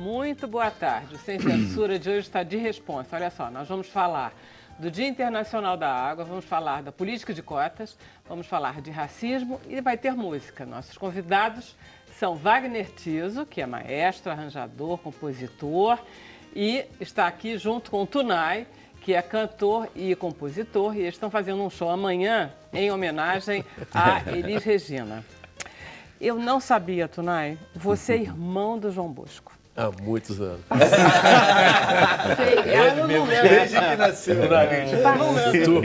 muito boa tarde. O Sem Censura de hoje está de responsa. Olha só, nós vamos falar do Dia Internacional da Água, vamos falar da política de cotas, vamos falar de racismo e vai ter música. Nossos convidados são Wagner Tiso, que é maestro, arranjador, compositor, e está aqui junto com o Tunay, que é cantor e compositor, e eles estão fazendo um show amanhã em homenagem a Elis Regina. Eu não sabia, Tunay, você é irmão do João Bosco. Há muitos anos. Desde que nasceu. Estou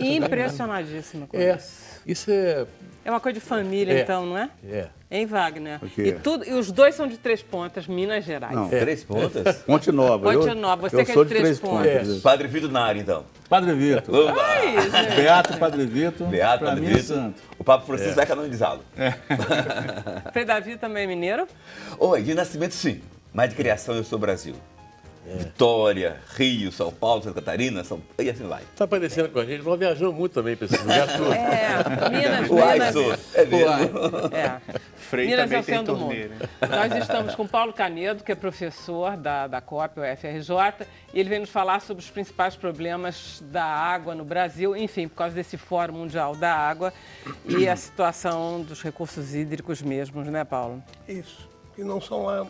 impressionadíssima com isso. Isso é... É uma coisa de família, então, não é? É. Hein, Wagner? Okay. E os dois são de Três Pontas, Minas Gerais. Não. Três Pontas? Ponte Nova. Ponte Nova, você eu que é sou de Três Pontas. Pontas. Padre Vitor na área, então. Padre Vitor. Opa! Ai, gente. Beato Padre Vitor. Beato, pra Padre mim é Vitor. santo. O Papa Francisco vai canonizá-lo. Frei Davi também é mineiro? Oi, de nascimento sim, mas de criação eu sou Brasil. Vitória, Rio, São Paulo, Santa Catarina, e assim vai. Está aparecendo com a gente, nós viajamos muito também para esses lugares todos. Uai, Minas. sou. É mesmo. Frei Minas é também o tem centro do turnê, mundo. né? Nós estamos com Paulo Canedo, que é professor da COP, o FRJ, e ele vem nos falar sobre os principais problemas da água no Brasil, enfim, por causa desse Fórum Mundial da Água e a situação dos recursos hídricos mesmos, né, Paulo? Isso, que não são lá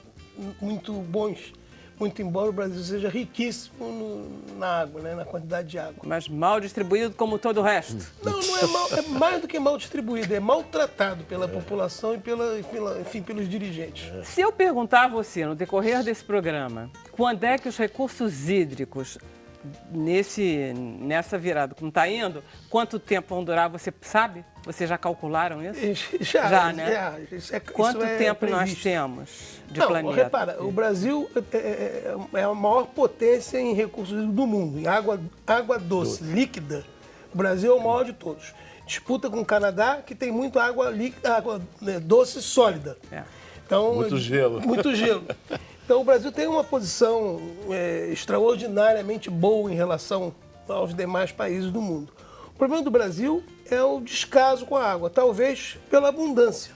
muito bons, muito embora o Brasil seja riquíssimo na água, né, na quantidade de água. Mas mal distribuído como todo o resto. Não é mal, é mais do que mal distribuído, é maltratado pela população e enfim, pelos dirigentes. Se eu perguntar a você, no decorrer desse programa, quando é que os recursos hídricos, nessa virada como está indo, quanto tempo vão durar, você sabe? Vocês já calcularam isso? Já, né? Quanto tempo nós temos de planeta? Repara, o Brasil é a maior potência em recursos do mundo, em água doce, líquida. O Brasil é o maior de todos. Disputa com o Canadá, que tem muito água líquida, doce sólida. Então, Muito gelo. Muito gelo. Então, o Brasil tem uma posição extraordinariamente boa em relação aos demais países do mundo. O problema do Brasil é o descaso com a água, talvez pela abundância.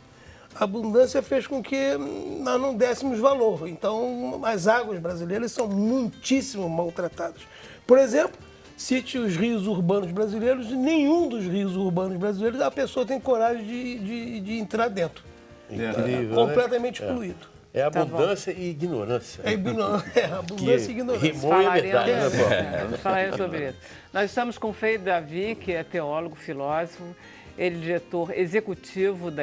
A abundância fez com que nós não dessemos valor. Então, as águas brasileiras são muitíssimo maltratadas. Por exemplo, cite os rios urbanos brasileiros, nenhum dos rios urbanos brasileiros a pessoa tem coragem de entrar dentro. Incrível, completamente né? poluído. É abundância e ignorância. Abundância e ignorância. Rimou e é verdade, né, Paulo? Vamos falar sobre isso. Nós estamos com o Frei Davi, que é teólogo, filósofo, ele é diretor executivo da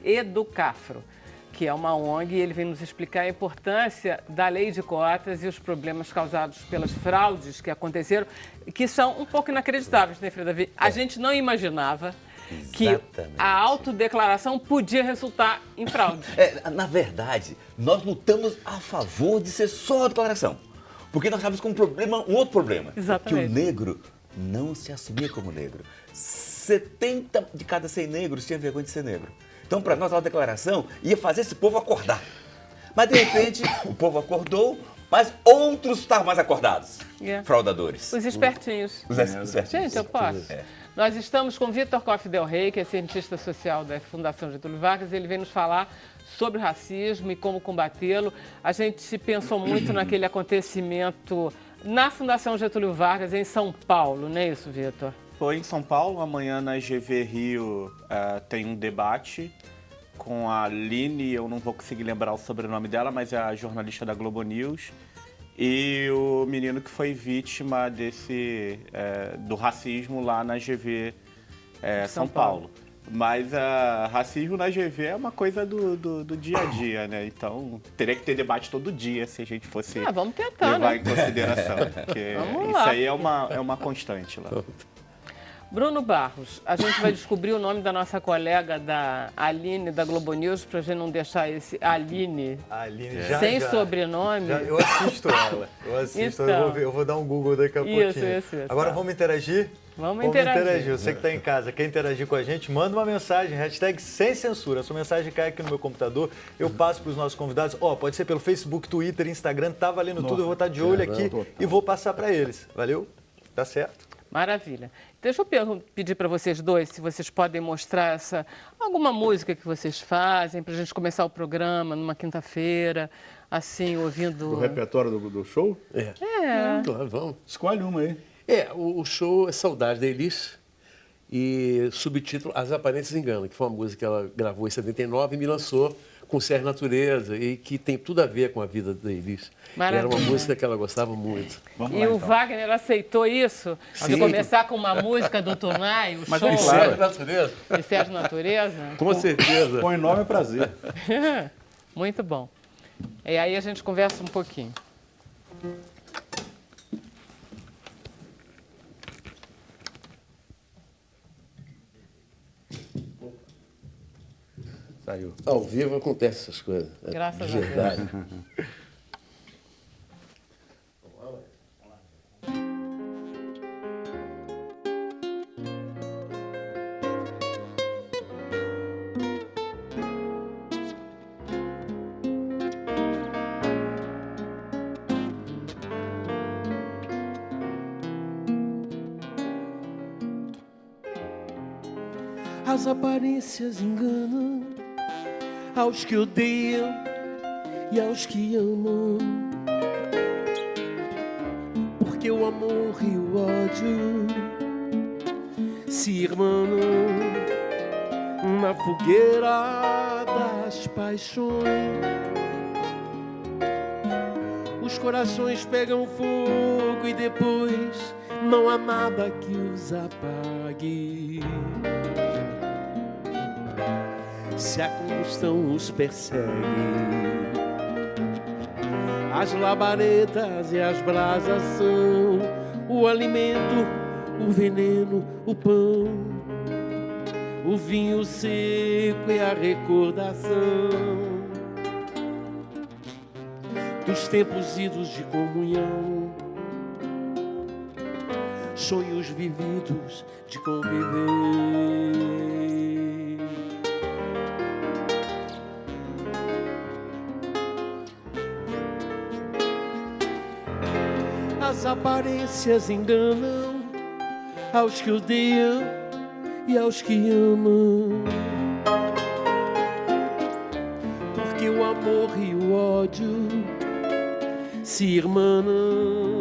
Educafro, que é uma ONG, e ele vem nos explicar a importância da lei de cotas e os problemas causados pelas fraudes que aconteceram, que são um pouco inacreditáveis, né, Frei Davi? A gente não imaginava que a autodeclaração podia resultar em fraude. Na verdade, nós lutamos a favor de ser só a declaração. Porque nós estávamos com um outro problema. Exatamente. Que o negro não se assumia como negro. 70 de cada 100 negros tinham vergonha de ser negro. Então, para nós, a declaração ia fazer esse povo acordar. Mas, de repente, o povo acordou, mas outros estavam mais acordados. Fraudadores. Os espertinhos. Os espertinhos. Gente, eu posso. Nós estamos com Vitor Koff Del Rey, que é cientista social da Fundação Getúlio Vargas. Ele vem nos falar sobre racismo e como combatê-lo. A gente pensou muito naquele acontecimento na Fundação Getúlio Vargas, em São Paulo, não é isso, Vitor? Foi em São Paulo, amanhã na GV Rio tem um debate com a Aline, eu não vou conseguir lembrar o sobrenome dela, mas é a jornalista da Globo News, e o menino que foi vítima do racismo lá na GV São Paulo. Mas racismo na GV é uma coisa do dia a dia, né? Então, teria que ter debate todo dia se a gente fosse vamos tentar, levar né? em consideração. Porque Vamos isso lá. aí é uma constante lá. Bruno Barros, a gente vai descobrir o nome da nossa colega da Aline, da Globo News, para a gente não deixar esse Aline sem sobrenome. Eu assisto ela. Então. Eu vou dar um Google daqui a pouquinho. Isso. Agora vamos interagir? Vamos interagir. Você que está em casa, quer interagir com a gente, manda uma mensagem, hashtag sem censura. A sua mensagem cai aqui no meu computador, eu passo para os nossos convidados. Pode ser pelo Facebook, Twitter, Instagram, tá valendo tudo. Eu vou estar de olho aqui e vou passar para eles. Valeu? Tá certo? Maravilha. Deixa eu pedir para vocês dois se vocês podem mostrar alguma música que vocês fazem para a gente começar o programa numa quinta-feira, assim, ouvindo... O repertório do show? É. Claro, vamos. Escolhe uma aí. O show é Saudade da Elis e subtítulo As Aparências Enganam, que foi uma música que ela gravou em 79 e me lançou com Ser Natureza e que tem tudo a ver com a vida da Elis. Era uma música que ela gostava muito. Vamos lá, o Wagner aceitou isso? De começar com uma música do Tonai, o show? Ser Natureza? De Ser Natureza? Com certeza. Com enorme prazer. Muito bom. E aí a gente conversa um pouquinho. Saiu. Ao vivo acontecem essas coisas. Graças a De verdade. As aparências enganam aos que odeiam e aos que amam, porque o amor e o ódio se irmanam na fogueira das paixões. Os corações pegam fogo e depois não há nada que os apague. Se a combustão os persegue, as labaredas e as brasas são o alimento, o veneno, o pão, o vinho seco e a recordação dos tempos idos de comunhão, sonhos vividos de conviver. As aparências enganam aos que odeiam e aos que amam, porque o amor e o ódio se irmanam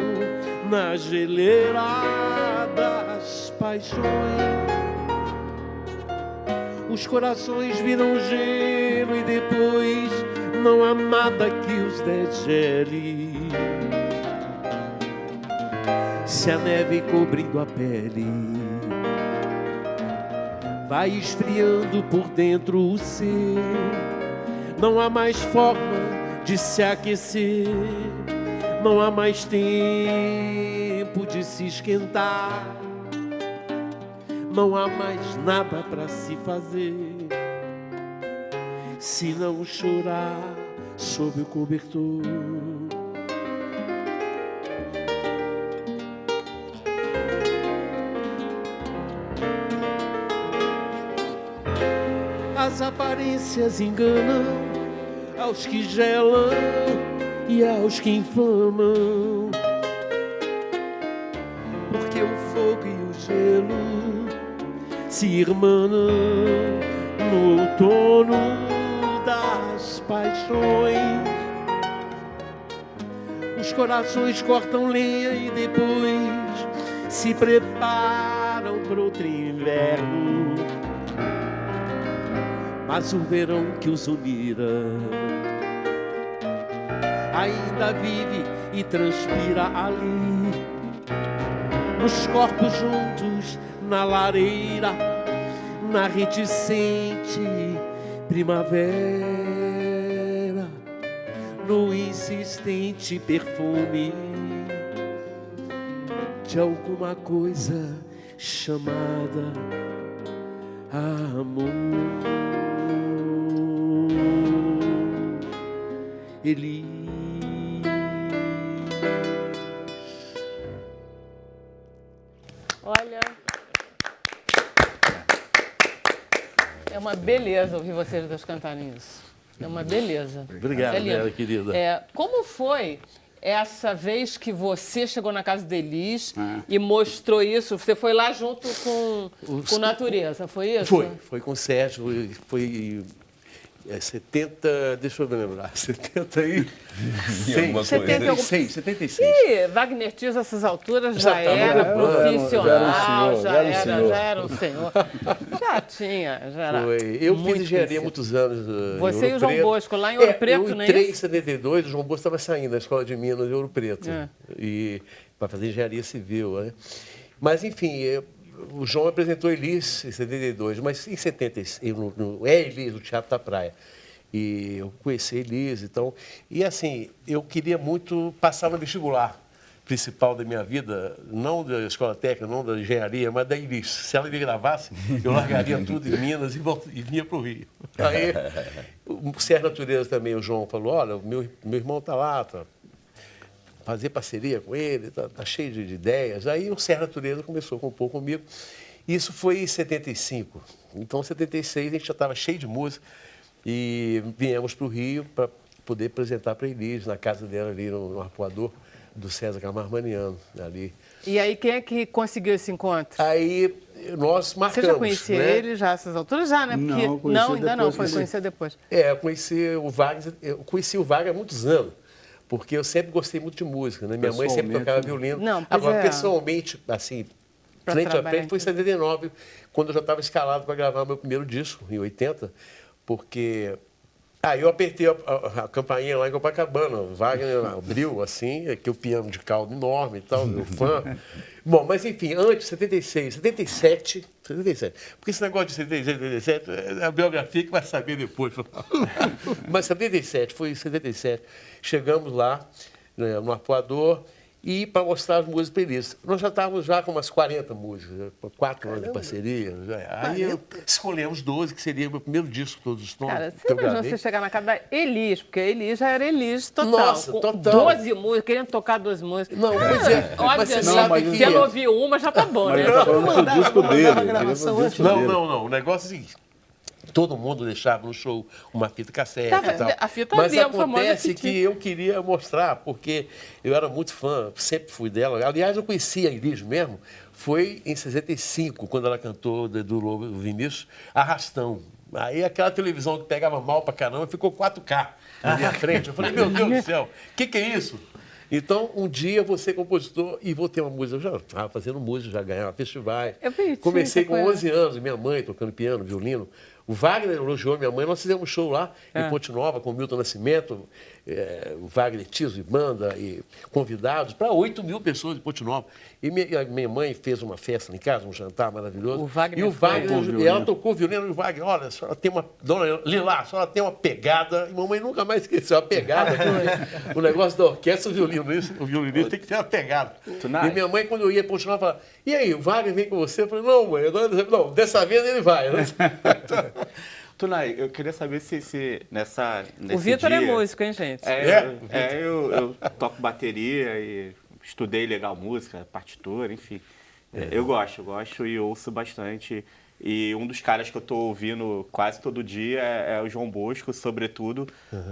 na geleira das paixões. Os corações viram gelo e depois não há nada que os degele. Se a neve cobrindo a pele vai esfriando por dentro o ser, não há mais forma de se aquecer, não há mais tempo de se esquentar, não há mais nada para se fazer, se não chorar sob o cobertor. As aparências enganam aos que gelam e aos que inflamam, porque o fogo e o gelo se irmanam no outono das paixões. Os corações cortam lenha e depois se preparam para outro inverno. Mas o verão que os unira ainda vive e transpira ali, nos corpos juntos, na lareira, na reticente primavera, no insistente perfume de alguma coisa chamada amor. Elis. Olha, é uma beleza ouvir vocês dois cantarem isso. É uma beleza. Obrigado, é lindo. Vera, querida. Como foi essa vez que você chegou na casa da Elis e mostrou isso, você foi lá junto com Natureza, foi isso? Foi com o Sérgio, foi 70, deixa eu me lembrar, 76. Ih, Wagner Tiso, essas alturas, já era profissional, já era um senhor. Já era. Eu fiz engenharia há muitos anos. Você e o João Bosco, lá em Ouro Preto, eu não é entrei em isso? 72, o João Bosco estava saindo da Escola de Minas de Ouro Preto, e para fazer engenharia civil, né? Mas, enfim, o João apresentou Elis em 72, mas em 76, Elis, no Teatro da Praia. E eu conheci Elis, então... E assim, eu queria muito passar no vestibular principal da minha vida, não da escola técnica, não da engenharia, mas da Elis. Se ela me gravasse, eu largaria tudo em Minas e vinha para o Rio. Aí, o Sérgio Natureza também, o João falou, olha, meu irmão está lá, fazer parceria com ele, tá cheio de ideias. Aí o Sérgio Natureza começou a compor comigo. Isso foi em 75. Então, em 76, a gente já estava cheio de música e viemos para o Rio para poder apresentar para a Elis, na casa dela ali no Arpoador, do César Camarmaniano, ali. E aí, quem é que conseguiu esse encontro? Aí, nós marcamos. Você já conhecia ele já, essas alturas? Já, né? Porque... Não, ainda não, foi conhecer depois. Eu conheci o Wagner há muitos anos. Porque eu sempre gostei muito de música, né? Minha mãe sempre tocava violino. Agora, pessoalmente, assim, frente a frente, foi em 79, quando eu já estava escalado para gravar meu primeiro disco, em 80, porque... Aí eu apertei a campainha lá em Copacabana, o Wagner abriu, assim, que o piano de cauda enorme e tal, meu fã. Bom, mas enfim, antes, 77, porque esse negócio de 77, é a biografia que vai saber depois. Mas 77, foi em 77. Chegamos lá, né, no Arpoador, e para mostrar as músicas para eles. Nós já estávamos com umas 40 músicas, 4 anos de parceria. Aí escolhemos 12, que seria o meu primeiro disco, todos os nomes. Cara, você imagina você chegar na casa da Elis, porque a Elis já era Elis total. Nossa, com total. 12 músicas, querendo tocar 12 músicas. Não, pois é. Obviamente, se ela ouvir uma, já tá bom, né? Ele tá falando do disco dele. Não. O negócio é o seguinte. Todo mundo deixava no show uma fita cassete e tal. A fita Mas dele, a famosa acontece fitinha. que eu queria mostrar, porque eu era muito fã, sempre fui dela. Aliás, eu conheci a Elis mesmo, foi em 65, quando ela cantou do Lobo do Vinícius, Arrastão. Aí aquela televisão que pegava mal pra caramba, ficou 4K na minha frente. Eu falei, meu Deus do céu, o que é isso? Então, um dia eu vou ser compositor e vou ter uma música. Eu já estava fazendo música, já ganhava festivais. Comecei com 11 anos, minha mãe tocando piano, violino. O Wagner elogiou minha mãe, nós fizemos um show lá em Ponte Nova com o Milton Nascimento, o Wagner Tiso e banda, e convidados para 8 mil pessoas em Ponte Nova. E minha mãe fez uma festa em casa, um jantar maravilhoso. O Wagner e o Wagner, ela tocou violino e o Wagner, olha, a senhora tem uma, dona Lila, a senhora tem uma pegada, e mamãe nunca mais esqueceu a pegada, o negócio da orquestra, o violinista tem que ter uma pegada. E minha mãe, quando eu ia Ponte Nova, falava, e aí, o Wagner vem com você? Eu falei, não, mãe, não, dessa vez ele vai. Né? Tunay, eu queria saber se nesse O Vitor dia... é músico, hein, gente? Eu toco bateria e estudei legal música, partitura, enfim. Eu gosto e ouço bastante. E um dos caras que eu tô ouvindo quase todo dia é o João Bosco, sobretudo,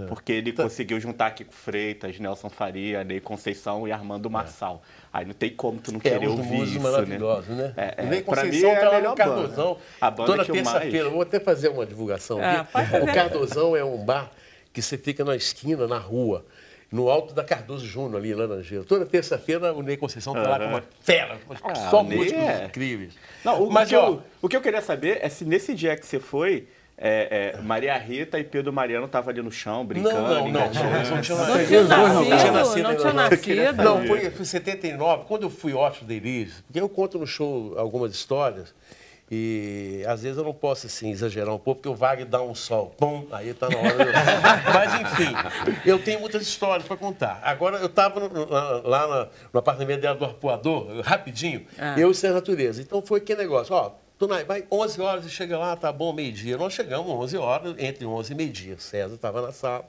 porque ele conseguiu juntar Kiko Freitas, Nelson Faria, Ney Conceição e Armando Marçal. Aí não tem como tu não querer ouvir isso, maravilhosos, né? Pra Ney mim Conceição é tá a lá melhor no Cardozão. banda. A banda toda que eu terça-feira, mais... vou até fazer uma divulgação aqui. O Cardozão é um bar que você fica na esquina, na rua, no alto da Cardoso Júnior, ali em Laranjeira. Toda terça-feira o Ney Conceição está lá com uma fera, só músicos incríveis. Não, Mas, o que eu queria saber é se nesse dia que você foi, Maria Rita e Pedro Mariano estavam ali no chão, brincando. Não tinha nascido. Não, foi em 79, quando eu fui hóspede da Elis, porque eu conto no show algumas histórias, e às vezes eu não posso assim, exagerar um pouco, porque o Wagner dá um sol, pum, aí está na hora. Mas enfim, eu tenho muitas histórias para contar. Agora, eu estava lá no apartamento dela do Arpoador, rapidinho, eu e Sem Natureza. Então foi que negócio, Tunay, vai 11 horas e chega lá, tá bom, meio-dia. Nós chegamos 11 horas, entre 11 e meio-dia. César estava na sala.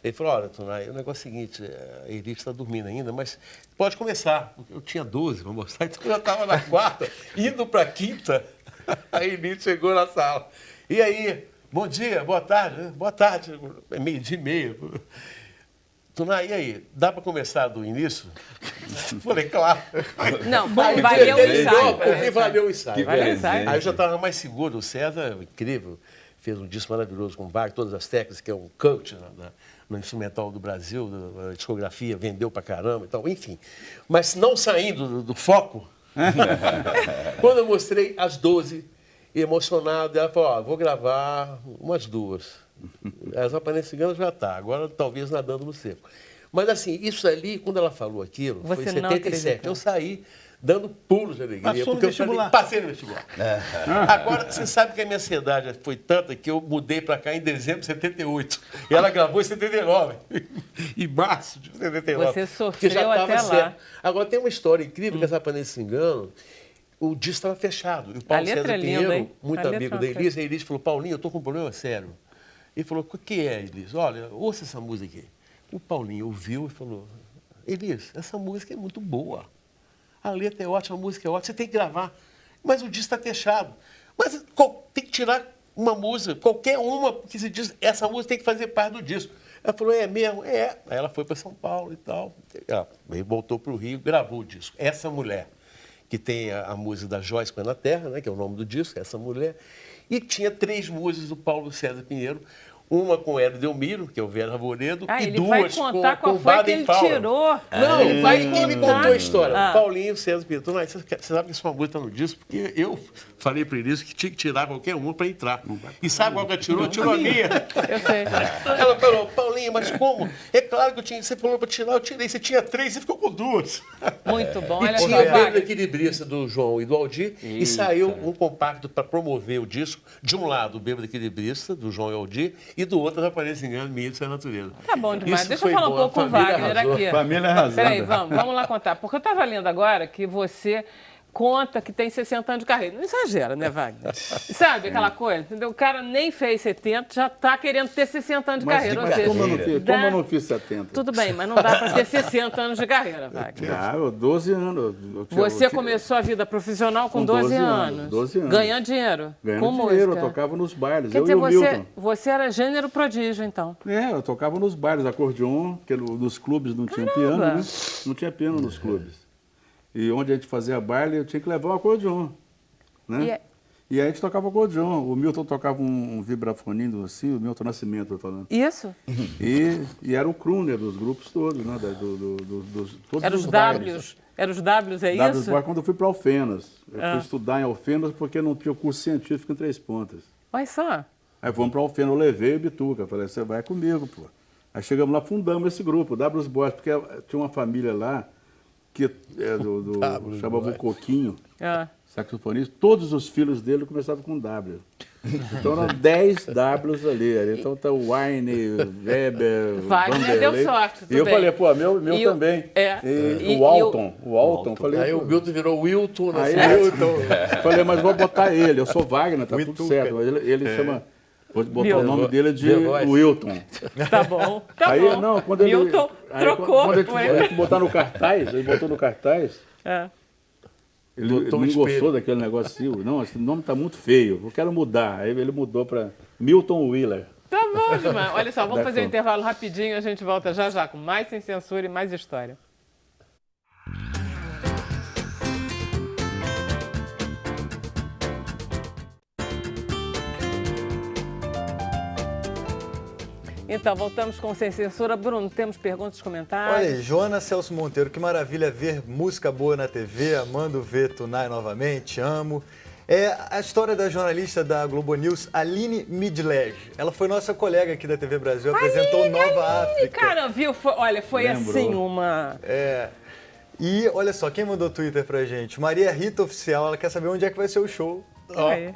Ele falou, olha, Tunay, o negócio é o seguinte, a Elis está dormindo ainda, mas pode começar. Eu tinha 12 para mostrar, então eu já estava na quarta, indo para a quinta. A Elis chegou na sala. E aí, bom dia, boa tarde. Boa tarde, é meio-dia e meia. Tunay, e aí, dá para começar do início? Falei, claro. Não, valeu o ensaio. Porque valeu o ensaio. Valeu o ensaio. Aí eu já estava mais seguro. O César, incrível, fez um disco maravilhoso com Wagner, todas as técnicas, que é um coach no instrumental do Brasil, a discografia, vendeu pra caramba e tal, enfim. Mas não saindo do foco, quando eu mostrei as 12, emocionado, ela falou, ó, vou gravar umas 2. As Aparências Ciganas já tá, agora talvez nadando no seco. Mas assim, isso ali, quando ela falou aquilo, Você foi em não 77, acredita. eu saí dando pulos de alegria. Passou no porque eu falei, vestibular. passei no vestibular. Agora, você sabe que a minha ansiedade foi tanta que eu mudei para cá em dezembro de 78. E ela gravou em 79. Em março de 79. Você porque já sofreu estava até lá. certo. Agora, tem uma história incrível que as Aparências se enganam. O disco estava fechado. E o Paulo letra César é linda, Pinheiro, hein? muito A letra amigo é da uma Elis, a Elis falou, Paulinho, eu estou com um problema sério. Ele falou, o que é, Elis? Olha, ouça essa música aqui. O Paulinho ouviu e falou, Elis, essa música é muito boa. A letra é ótima, a música é ótima, você tem que gravar. Mas o disco está fechado. Mas tem que tirar uma música, qualquer uma, que se diz, essa música tem que fazer parte do disco. Ela falou, é mesmo? É. Aí ela foi para São Paulo e tal. Aí voltou para o Rio, gravou o disco. Essa mulher, que tem a música da Joyce Põe na Terra, né, que é o nome do disco, Essa Mulher. E tinha 3 músicas do Paulo César Pinheiro. Uma com Hélio Delmiro, que é o Vera Arvoredo, e ele vai 2 contar com qual foi que Baden ele Powell. tirou. Não, Ele vai quem me contar. contou a história? Ah. Paulinho César Pinheiro. Tunay, você sabe que essa música está no disco, porque eu falei para eles que tinha que tirar qualquer uma para entrar. E sabe qual que ela tirou? Tirou a minha. Eu sei. Ela falou, Paulinho, mas como? É claro que eu tinha, você falou para tirar, eu tirei. Você tinha 3, você ficou com 2. Muito bom. Olha E só, tinha o Bêbado Wagner. Equilibrista do João e do Aldir, e saiu um compacto para promover o disco. De um lado, o Bêbado Equilibrista, do João e Aldir, e do outro, Aparência Engano, Minha e Sua Natureza. Tá bom demais. Isso Deixa eu foi falar um bom, pouco com a o família Wagner arrasou. aqui. Família arrasada. Peraí, vamos lá contar. Porque eu estava lendo agora que você conta que tem 60 anos de carreira. Não exagera, né, Wagner? Sabe aquela coisa? Entendeu? O cara nem fez 70, já está querendo ter 60 anos de carreira. Ou seja, como dá- eu não fiz 70? Tudo bem, mas não dá para ter 60 anos de carreira, Wagner. Ah, 12 anos. Você começou a vida profissional com 12 anos. 12 anos. Ganhando dinheiro. Ganhando com dinheiro, música. eu tocava nos bailes. Quer Eu dizer, e o Milton. você era gênero prodígio, então. Eu tocava nos bailes, acordeon, porque nos clubes não tinha piano, né? Não tinha piano nos clubes. E onde a gente fazia baile, eu tinha que levar o acordeon, né? E aí a gente tocava acordeon. O Milton tocava um vibrafoninho assim, o Milton Nascimento, tô falando. Isso? E era o crooner dos grupos todos, né? Todos Era os os bailes. Ws. Era os Ws, é Ws isso? Bar, quando eu fui para Alfenas. Eu fui estudar em Alfenas porque não tinha curso científico em Três Pontas. Olha só. Aí fomos para Alfenas, eu levei o Bituca. Falei, você vai comigo, pô. Aí chegamos lá, fundamos esse grupo, Ws Boys, porque tinha uma família lá que chamava o Coquinho, Ah. saxofonista. Todos os filhos dele começavam com W. Então eram 10 Ws ali. Então tá o Wayne, Weber, Wagner Vanderlei. deu sorte, tudo E eu bem. falei, pô, meu E o- também. e o Alton. O Alton. Falei, Aí pô, o Milton virou Wilton. Aí falei, mas vou botar ele, eu sou Wagner, tá tudo certo. Mas ele chama. Vou botar Milton. o nome dele de The Voice. Wilton. Tá bom. Tá Aí, bom. não, quando ele. Milton aí, trocou. Quando foi. ele botar no cartaz, ele botou no cartaz, É. ele Botou não um gostou espelho. daquele negócio. Não, esse nome tá muito feio, eu quero mudar. Aí ele mudou para Milton Wheeler. Tá bom demais. Olha só, vamos Dá fazer um conta. intervalo rapidinho, a gente volta já já com mais Sem Censura e mais história. Então, voltamos com Sem Censura. Bruno, temos perguntas, comentários? Olha aí, Jonas Celso Monteiro, que maravilha ver música boa na TV, amando ver Tunay novamente, amo. É a história da jornalista da Globo News, Aline Midleg. Ela foi nossa colega aqui da TV Brasil, apresentou Nova África. Cara, viu? Foi Lembrou. assim uma... É. E olha só, quem mandou Twitter pra gente? Maria Rita Oficial, ela quer saber onde é que vai ser o show. Aí.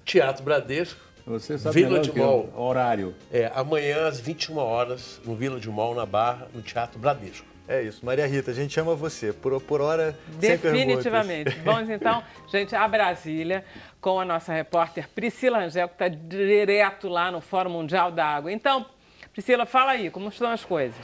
Teatro Bradesco. Você sabe Vila melhor de que eu, Mall. horário. Amanhã às 21 horas, no Vila de Mall, na Barra, no Teatro Bradesco. É isso, Maria Rita, a gente ama você. Por hora, sem perguntas. Definitivamente. Vamos então, gente, a Brasília com a nossa repórter Priscila Angel, que está direto lá no Fórum Mundial da Água. Então, Priscila, fala aí, como estão as coisas?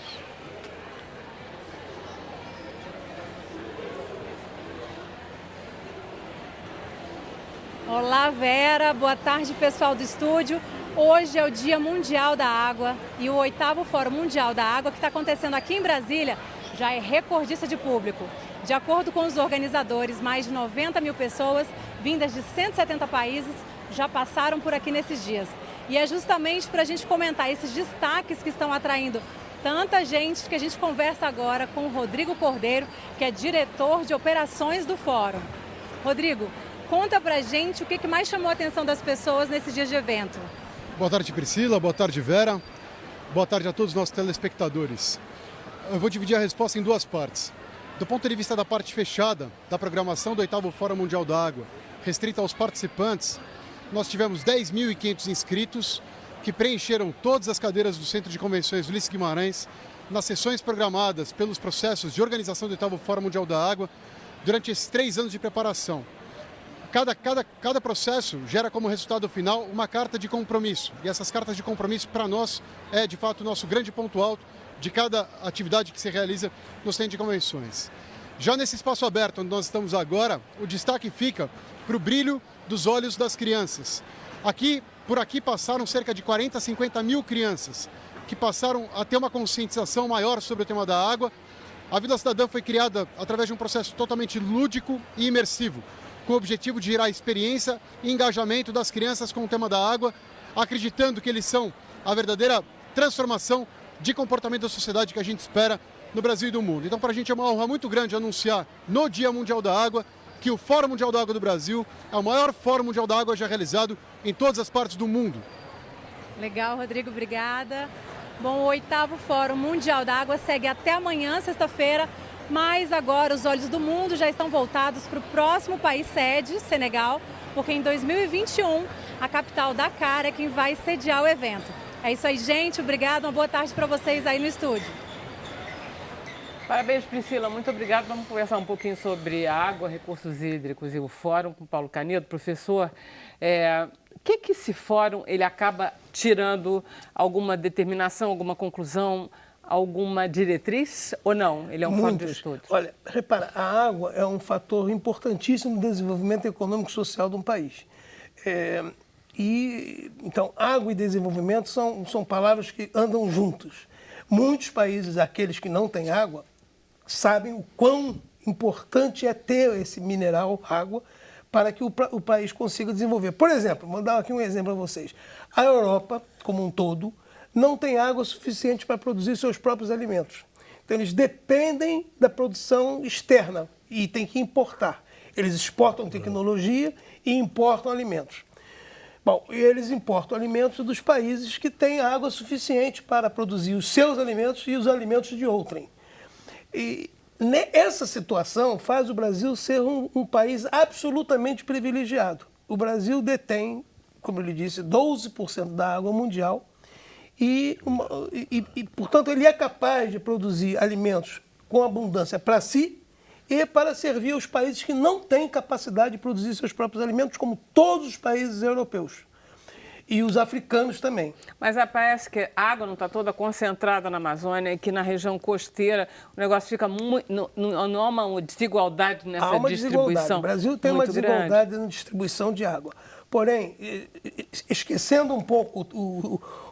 Olá, Vera. Boa tarde, pessoal do estúdio. Hoje é o Dia Mundial da Água e o 8º Fórum Mundial da Água, que está acontecendo aqui em Brasília, já é recordista de público. De acordo com os organizadores, mais de 90 mil pessoas, vindas de 170 países, já passaram por aqui nesses dias. E é justamente para a gente comentar esses destaques que estão atraindo tanta gente que a gente conversa agora com o Rodrigo Cordeiro, que é diretor de operações do Fórum. Rodrigo, conta pra gente o que mais chamou a atenção das pessoas nesses dias de evento. Boa tarde, Priscila. Boa tarde, Vera. Boa tarde a todos os nossos telespectadores. Eu vou dividir a resposta em duas partes. Do ponto de vista da parte fechada da programação do 8º Fórum Mundial da Água, restrita aos participantes, nós tivemos 10.500 inscritos que preencheram todas as cadeiras do Centro de Convenções Ulisses Guimarães nas sessões programadas pelos processos de organização do 8º Fórum Mundial da Água durante esses 3 anos de preparação. Cada processo gera como resultado final uma carta de compromisso. E essas cartas de compromisso, para nós, é de fato o nosso grande ponto alto de cada atividade que se realiza no Centro de Convenções. Já nesse espaço aberto onde nós estamos agora, o destaque fica para o brilho dos olhos das crianças. Por aqui passaram cerca de 40 a 50 mil crianças que passaram a ter uma conscientização maior sobre o tema da água. A Vila Cidadã foi criada através de um processo totalmente lúdico e imersivo, com o objetivo de gerar a experiência e engajamento das crianças com o tema da água, acreditando que eles são a verdadeira transformação de comportamento da sociedade que a gente espera no Brasil e do mundo. Então, para a gente é uma honra muito grande anunciar no Dia Mundial da Água que o Fórum Mundial da Água do Brasil é o maior Fórum Mundial da Água já realizado em todas as partes do mundo. Legal, Rodrigo, obrigada. Bom, o 8º Fórum Mundial da Água segue até amanhã, sexta-feira, mas agora os olhos do mundo já estão voltados para o próximo país sede, Senegal, porque em 2021 a capital Dakar é quem vai sediar o evento. É isso aí, gente. Obrigada. Uma boa tarde para vocês aí no estúdio. Parabéns, Priscila. Muito obrigada. Vamos conversar um pouquinho sobre água, recursos hídricos e o fórum com o Paulo Canedo. Professor, o que esse fórum ele acaba tirando alguma determinação, alguma conclusão, alguma diretriz ou não? Ele é um fórum de estudo? Olha, repara, a água é um fator importantíssimo no desenvolvimento econômico e social de um país. Então, água e desenvolvimento são palavras que andam juntos. Muitos países, aqueles que não têm água, sabem o quão importante é ter esse mineral, água, para que o país consiga desenvolver. Por exemplo, vou dar aqui um exemplo para vocês. A Europa, como um todo, não tem água suficiente para produzir seus próprios alimentos. Então, eles dependem da produção externa e têm que importar. Eles exportam tecnologia e importam alimentos. Bom, eles importam alimentos dos países que têm água suficiente para produzir os seus alimentos e os alimentos de outrem. E essa situação faz o Brasil ser um país absolutamente privilegiado. O Brasil detém, como ele disse, 12% da água mundial e, portanto, ele é capaz de produzir alimentos com abundância para si e para servir aos países que não têm capacidade de produzir seus próprios alimentos, como todos os países europeus. E os africanos também. Mas parece que a água não está toda concentrada na Amazônia e que na região costeira o negócio fica não há uma desigualdade nessa distribuição. Desigualdade. O Brasil tem uma desigualdade na distribuição de água. Porém, esquecendo um pouco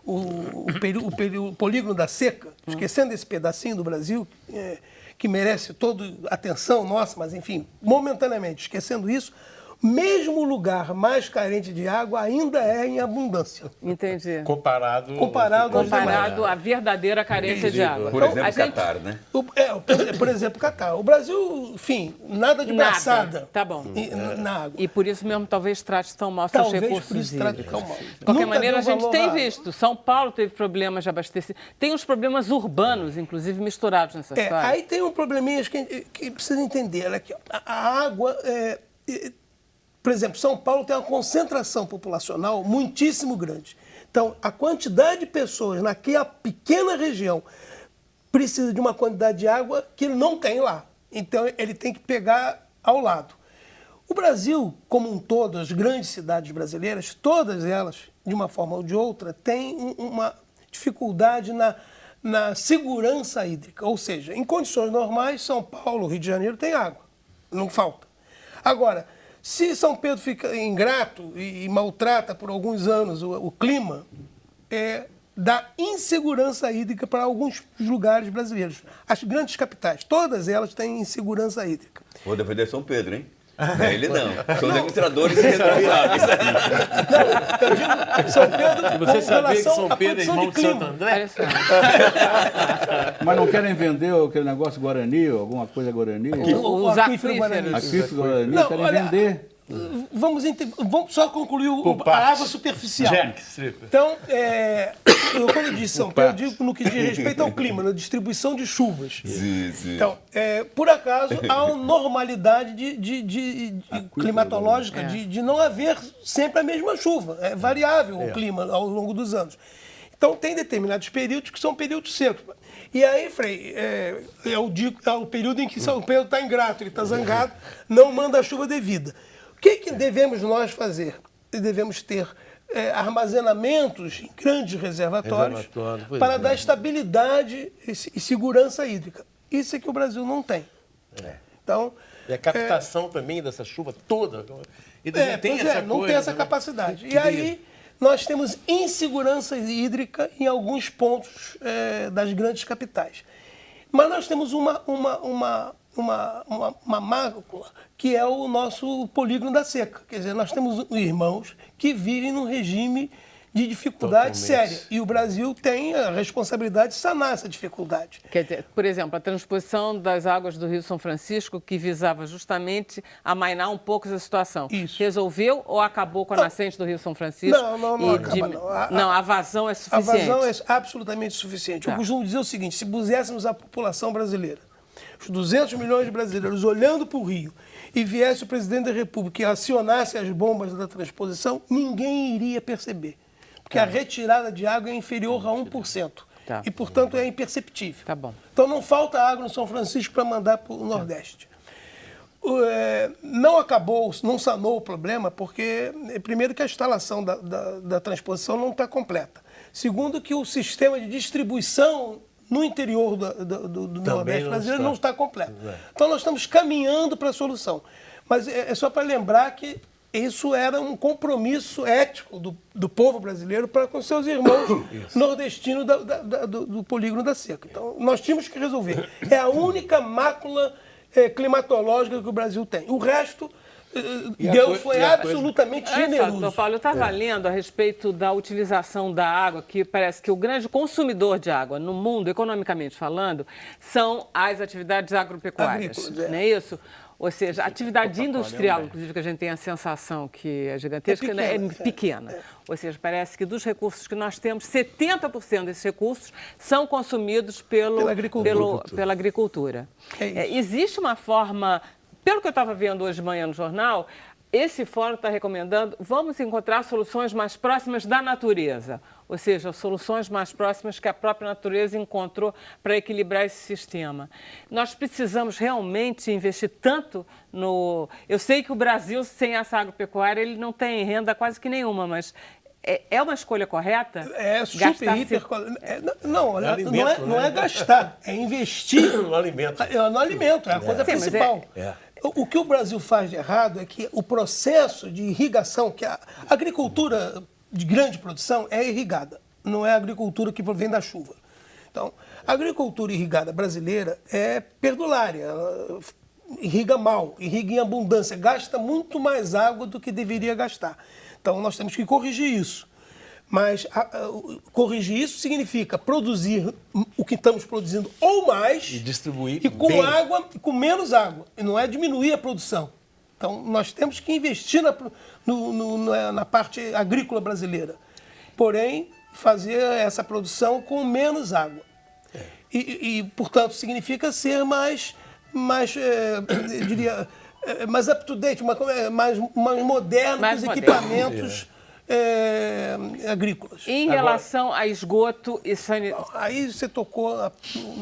o polígono da seca, esquecendo esse pedacinho do Brasil, que merece toda a atenção nossa, mas enfim, momentaneamente, esquecendo isso, mesmo o lugar mais carente de água ainda é em abundância. Entendi. Comparado à verdadeira carência de água. Por exemplo, Catar, né? Por exemplo, Catar. O Brasil, enfim, nada de braçada. Tá bom. Na água. E por isso mesmo talvez trate tão mal seus recursos por isso trate tão mal. De qualquer maneira, a gente tem visto. São Paulo teve problemas de abastecimento. Tem uns problemas urbanos, inclusive, misturados nessa história. Aí tem um probleminha que precisa entender. Olha aqui, a água... Por exemplo, São Paulo tem uma concentração populacional muitíssimo grande. Então, a quantidade de pessoas naquela pequena região precisa de uma quantidade de água que ele não tem lá. Então, ele tem que pegar ao lado. O Brasil, como um todo, as grandes cidades brasileiras, todas elas, de uma forma ou de outra, têm uma dificuldade na segurança hídrica. Ou seja, em condições normais, São Paulo, Rio de Janeiro tem água. Não falta. Agora, Se São Pedro fica ingrato e maltrata por alguns anos o clima, dá insegurança hídrica para alguns lugares brasileiros. As grandes capitais, todas elas têm insegurança hídrica. Vou defender São Pedro, hein? Não é ele não. São os administradores responsáveis. Não, eu digo São Pedro Você com sabia que relação São à Pedro é condição irmão de de Santo clima. André? Mas não querem vender aquele negócio Guarani, ou alguma coisa Guarani? Os aquífero Guarani. Aquífero Guarani, Não, querem olha, vender. Vamos só concluir a água superficial. Então, quando eu disse São Pedro, eu digo no que diz respeito ao clima, na distribuição de chuvas. Sim, sim. Então, por acaso, há uma normalidade climatológica de não haver sempre a mesma chuva. É variável o clima ao longo dos anos. Então, tem determinados períodos que são períodos secos. E aí, Frei, é o período em que São Pedro está ingrato, ele está zangado, não manda a chuva devida. O que devemos nós fazer? Devemos ter armazenamentos em grandes reservatórios para dar estabilidade e segurança hídrica. Isso é que o Brasil não tem. Então, E a captação também dessa chuva toda. E não tem essa capacidade. E aí nós temos insegurança hídrica em alguns pontos das grandes capitais. Mas nós temos uma mácula que é o nosso polígono da seca. Quer dizer, nós temos irmãos que vivem num regime de dificuldade séria. E o Brasil tem a responsabilidade de sanar essa dificuldade. Quer dizer, por exemplo, a transposição das águas do Rio São Francisco, que visava justamente amainar um pouco essa situação. Isso. Resolveu ou acabou com a nascente do Rio São Francisco? Não acaba, não. Não, a vazão é A suficiente. vazão é absolutamente suficiente. Eu costumo dizer o seguinte, se puséssemos a população brasileira, os 200 milhões de brasileiros olhando para o Rio, e viesse o presidente da República e acionasse as bombas da transposição, ninguém iria perceber. Porque a retirada de água é inferior a 1%. E, portanto, é imperceptível. Tá bom. Então, não falta água no São Francisco para mandar para o Nordeste. Não acabou, não sanou o problema, porque, primeiro, que a instalação da transposição não está completa. Segundo, que o sistema de distribuição no interior do Nordeste brasileiro não está completo. Então, nós estamos caminhando para a solução. Mas é só para lembrar que isso era um compromisso ético do povo brasileiro para com seus irmãos nordestinos do polígono da seca. Então, nós tínhamos que resolver. É a única mácula climatológica que o Brasil tem. O resto, Deus foi absolutamente generoso. Doutor Paulo, eu estava lendo a respeito da utilização da água, que parece que o grande consumidor de água no mundo, economicamente falando, são as atividades agropecuárias. Agrícolas, não é isso? Ou seja, a atividade industrial, inclusive, que a gente tem a sensação que é gigantesca, é pequena. Ou seja, parece que dos recursos que nós temos, 70% desses recursos são consumidos pela agricultura. Existe uma forma, pelo que eu estava vendo hoje de manhã no jornal, esse fórum está recomendando, vamos encontrar soluções mais próximas da natureza. Ou seja, soluções mais próximas que a própria natureza encontrou para equilibrar esse sistema. Nós precisamos realmente investir tanto no... Eu sei que o Brasil, sem essa agropecuária, ele não tem renda quase que nenhuma, mas é uma escolha correta? É super, hiper... Não é gastar, é investir no alimento. No alimento, é a coisa principal. O que o Brasil faz de errado é que o processo de irrigação, que a agricultura de grande produção é irrigada, não é a agricultura que vem da chuva. Então, a agricultura irrigada brasileira é perdulária, ela irriga mal, irriga em abundância, gasta muito mais água do que deveria gastar. Então, nós temos que corrigir isso. Mas corrigir isso significa produzir o que estamos produzindo ou mais e distribuir e com água, com menos água. E não é diminuir a produção. Então, nós temos que investir na parte agrícola brasileira. Porém, fazer essa produção com menos água. Portanto, significa ser mais up-to-date, mais moderno com os equipamentos agrícolas. Em relação a esgoto e saneamento... Aí você tocou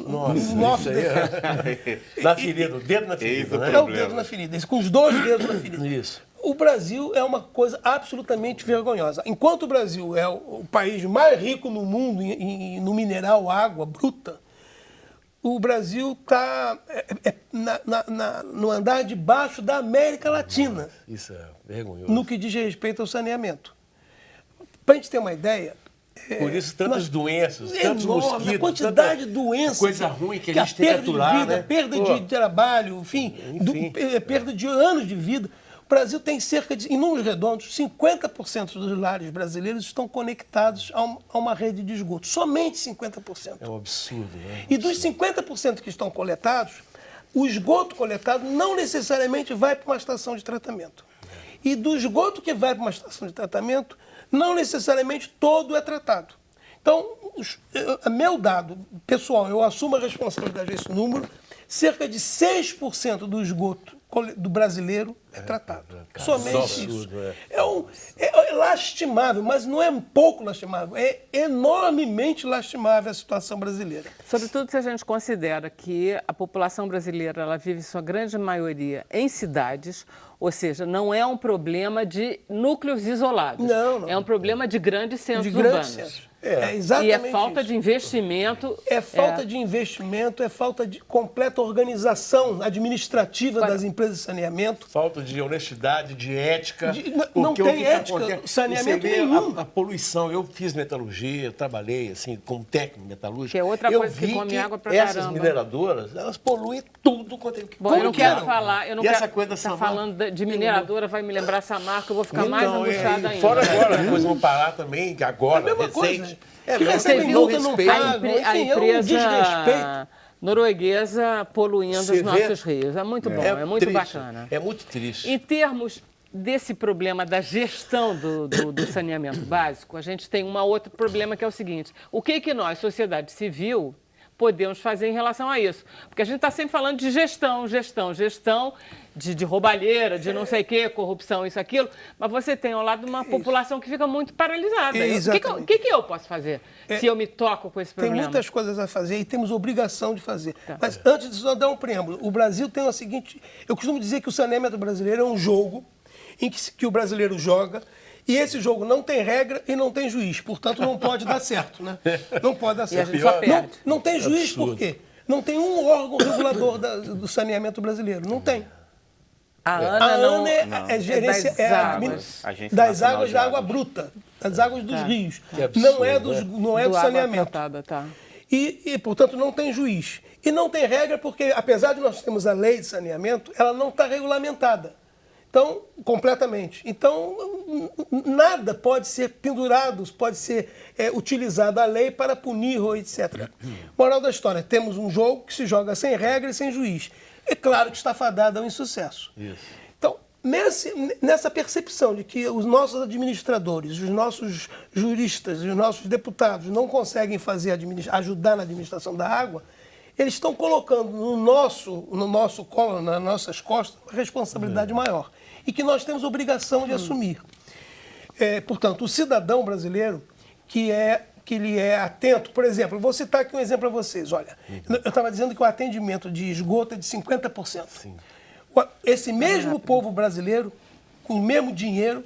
no nosso defeito. Na ferida, o dedo na ferida. É o dedo na ferida, com os dois dedos na ferida. Isso. O Brasil é uma coisa absolutamente vergonhosa. Enquanto o Brasil é o país mais rico no mundo no mineral água bruta, o Brasil está no andar de baixo da América Latina. Isso é vergonhoso. No que diz respeito ao saneamento. Para a gente ter uma ideia... Por isso, tantas doenças, tantos mosquitos, a quantidade de doenças, coisa ruim que a gente tem que aturar, vida, né? perda de trabalho, enfim. Perda de anos de vida. O Brasil tem cerca de, em números redondos, 50% dos lares brasileiros estão conectados a uma rede de esgoto. Somente 50%. É um absurdo, né? E dos 50% que estão coletados, o esgoto coletado não necessariamente vai para uma estação de tratamento. E do esgoto que vai para uma estação de tratamento, não necessariamente todo é tratado. Então, meu dado pessoal, eu assumo a responsabilidade desse número, cerca de 6% do esgoto do brasileiro é tratado. Somente isso. É lastimável, mas não é um pouco lastimável, é enormemente lastimável a situação brasileira. Sobretudo se a gente considera que a população brasileira ela vive sua grande maioria em cidades, ou seja, não é um problema de núcleos isolados. Não. É um problema de grandes centros urbanos. Exatamente e é falta de investimento. É falta de investimento, é falta de completa organização administrativa das empresas de saneamento. Falta de honestidade, de ética. Não tem ética, saneamento nenhum. A poluição, eu fiz metalurgia, eu trabalhei assim, como técnico metalúrgico. Que é outra coisa que come água pra essas caramba. mineradoras, elas poluem tudo quanto é. Bom, eu não quero falar, eu não quero essa coisa da tá falando de mineradora, vai me lembrar essa marca, eu vou ficar mais angustiada ainda. Fora agora, depois vão parar também, que agora, recente. Que recebem multa, não pagam, a empresa norueguesa poluindo os nossos rios. É muito bom, é muito bacana. É muito triste. Em termos desse problema da gestão do saneamento básico, a gente tem um outro problema que é o seguinte: o que nós, sociedade civil, podemos fazer em relação a isso? Porque a gente está sempre falando de gestão de roubalheira, de não sei o quê, corrupção, isso, aquilo, mas você tem ao lado uma população que fica muito paralisada. O que eu posso fazer se eu me toco com esse problema? Tem muitas coisas a fazer e temos obrigação de fazer. Tá. Mas antes disso, eu dar um preâmbulo. O Brasil tem o seguinte... Eu costumo dizer que o saneamento brasileiro é um jogo em que o brasileiro joga. E esse jogo não tem regra e não tem juiz, portanto não pode dar certo, né? Não pode dar certo. E a gente só perde. Não tem juiz por quê? Não tem um órgão regulador do saneamento brasileiro, não tem. A ANA é gerência das águas de água bruta, das águas dos rios. Não é do saneamento. E, portanto, não tem juiz. E não tem regra porque, apesar de nós termos a lei de saneamento, ela não está regulamentada. Então, completamente. Então, nada pode ser pendurado, pode ser utilizado a lei para punir ou etc. Moral da história, temos um jogo que se joga sem regra e sem juiz. É claro que está fadado ao insucesso. Isso. Então, nessa percepção de que os nossos administradores, os nossos juristas, os nossos deputados não conseguem ajudar na administração da água, eles estão colocando no nosso colo, nas nossas costas, uma responsabilidade maior. E que nós temos obrigação de assumir. Portanto, o cidadão brasileiro que ele é atento, por exemplo, vou citar aqui um exemplo para vocês. Olha, eu estava dizendo que o atendimento de esgoto é de 50%. Sim. Esse mesmo povo brasileiro, com o mesmo dinheiro,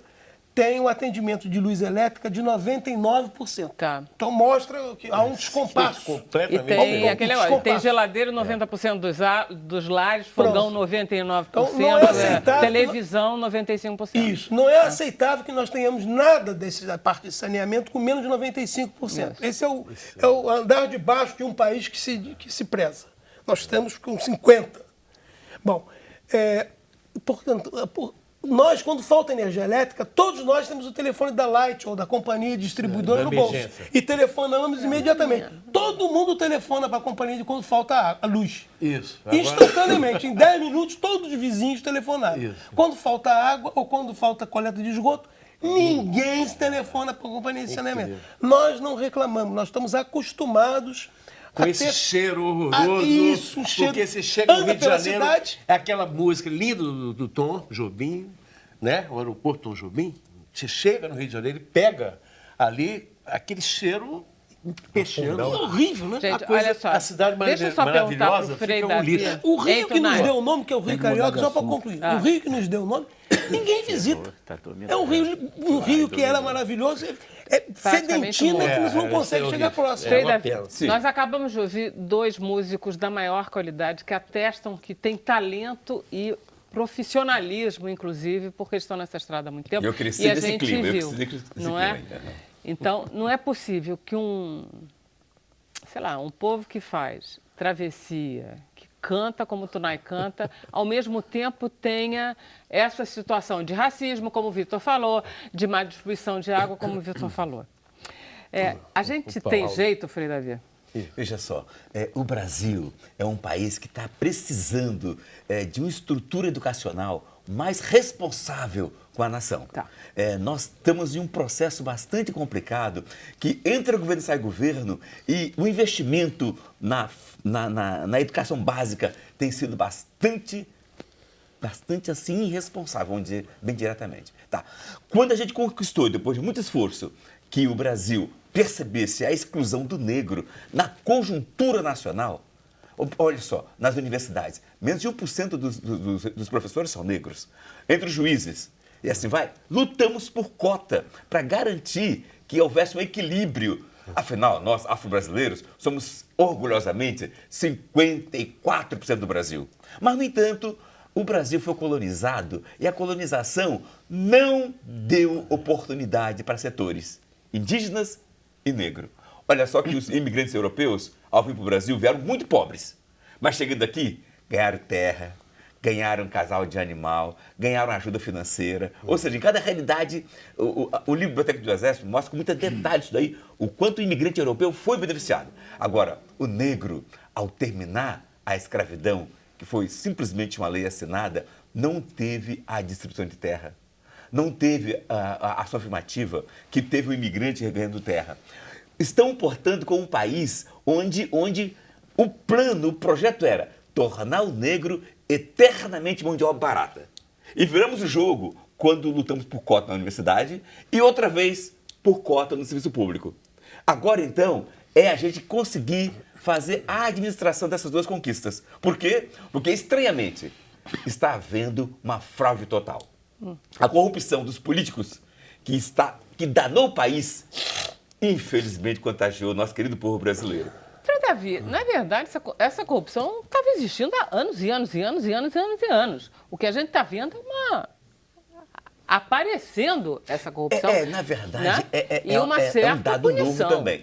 tem um atendimento de luz elétrica de 99%. Tá. Então mostra que há um descompasso. E tem geladeira 90% dos lares, fogão 99%, então, não é aceitável, televisão 95%. Isso. Não é aceitável que nós tenhamos nada da parte de saneamento com menos de 95%. Esse é o andar de baixo de um país que se preza. Nós estamos com 50%. Bom, portanto... Nós, quando falta energia elétrica, todos nós temos o telefone da Light ou da companhia distribuidora no bolso. E telefonamos imediatamente. Todo mundo telefona para a companhia quando falta a luz. Isso. Instantaneamente, em 10 minutos, todos os vizinhos telefonaram. Isso. Quando falta água ou quando falta coleta de esgoto, ninguém se telefona para a companhia de saneamento. Nós não reclamamos, nós estamos acostumados com esse cheiro horroroso, porque você chega no Rio de Janeiro, é aquela música linda do Tom Jobim, né? O aeroporto Tom Jobim. Você chega no Rio de Janeiro e pega ali aquele cheiro peixando. É horrível, né? Gente, olha só. A cidade deixa eu só perguntar pro Frei Davi. O Rio que nos deu o nome, que é o Rio Carioca, só para concluir. O Rio que nos deu o nome, ninguém visita. É um rio que era maravilhoso, é fedentina que eles não conseguem chegar próximo. Frei Davi, nós acabamos de ouvir 2 músicos da maior qualidade que atestam que têm talento e profissionalismo, inclusive, porque eles estão nessa estrada há muito tempo. Eu cresci e a nesse gente clima, viu, não é? Então, não é possível que um povo que faz travessia, que canta como o Tunai canta, ao mesmo tempo tenha essa situação de racismo, como o Vitor falou, de má distribuição de água, como o Vitor falou. A gente tem jeito, Frei Davi? Veja só, o Brasil é um país que está precisando de uma estrutura educacional mais responsável com a nação. Tá. Nós estamos em um processo bastante complicado que entra governo e sai governo e o investimento na educação básica tem sido bastante assim irresponsável, vamos dizer bem diretamente. Tá. Quando a gente conquistou, depois de muito esforço, que o Brasil percebesse a exclusão do negro na conjuntura nacional, olha só, nas universidades, menos de 1% dos professores são negros. Entre os juízes, e assim vai, lutamos por cota para garantir que houvesse um equilíbrio. Afinal, nós, afro-brasileiros, somos orgulhosamente 54% do Brasil. Mas, no entanto, o Brasil foi colonizado e a colonização não deu oportunidade para setores indígenas e negro. Olha só que os imigrantes europeus, ao vir para o Brasil, vieram muito pobres. Mas chegando aqui, ganharam terra, ganharam um casal de animal, ganharam ajuda financeira. Ou seja, em cada realidade, o livro Biblioteca do Exército mostra com muita detalhe isso daí, o quanto o imigrante europeu foi beneficiado. Agora, o negro, ao terminar a escravidão, que foi simplesmente uma lei assinada, não teve a distribuição de terra. Não teve a ação afirmativa que teve o imigrante reganhando terra. Estão, portanto, com um país onde o projeto era tornar o negro eternamente mão de obra barata. E viramos o jogo quando lutamos por cota na universidade e outra vez por cota no serviço público. Agora, então, é a gente conseguir fazer a administração dessas 2 conquistas. Por quê? Porque, estranhamente, está havendo uma fraude total. A corrupção dos políticos que danou o país, infelizmente contagiou o nosso querido povo brasileiro. Frei Davi, na verdade, essa corrupção estava existindo há anos e anos e anos e anos e anos e anos. O que a gente está vendo é aparecendo essa corrupção. Na verdade, né? E uma certa um dado punição. novo também.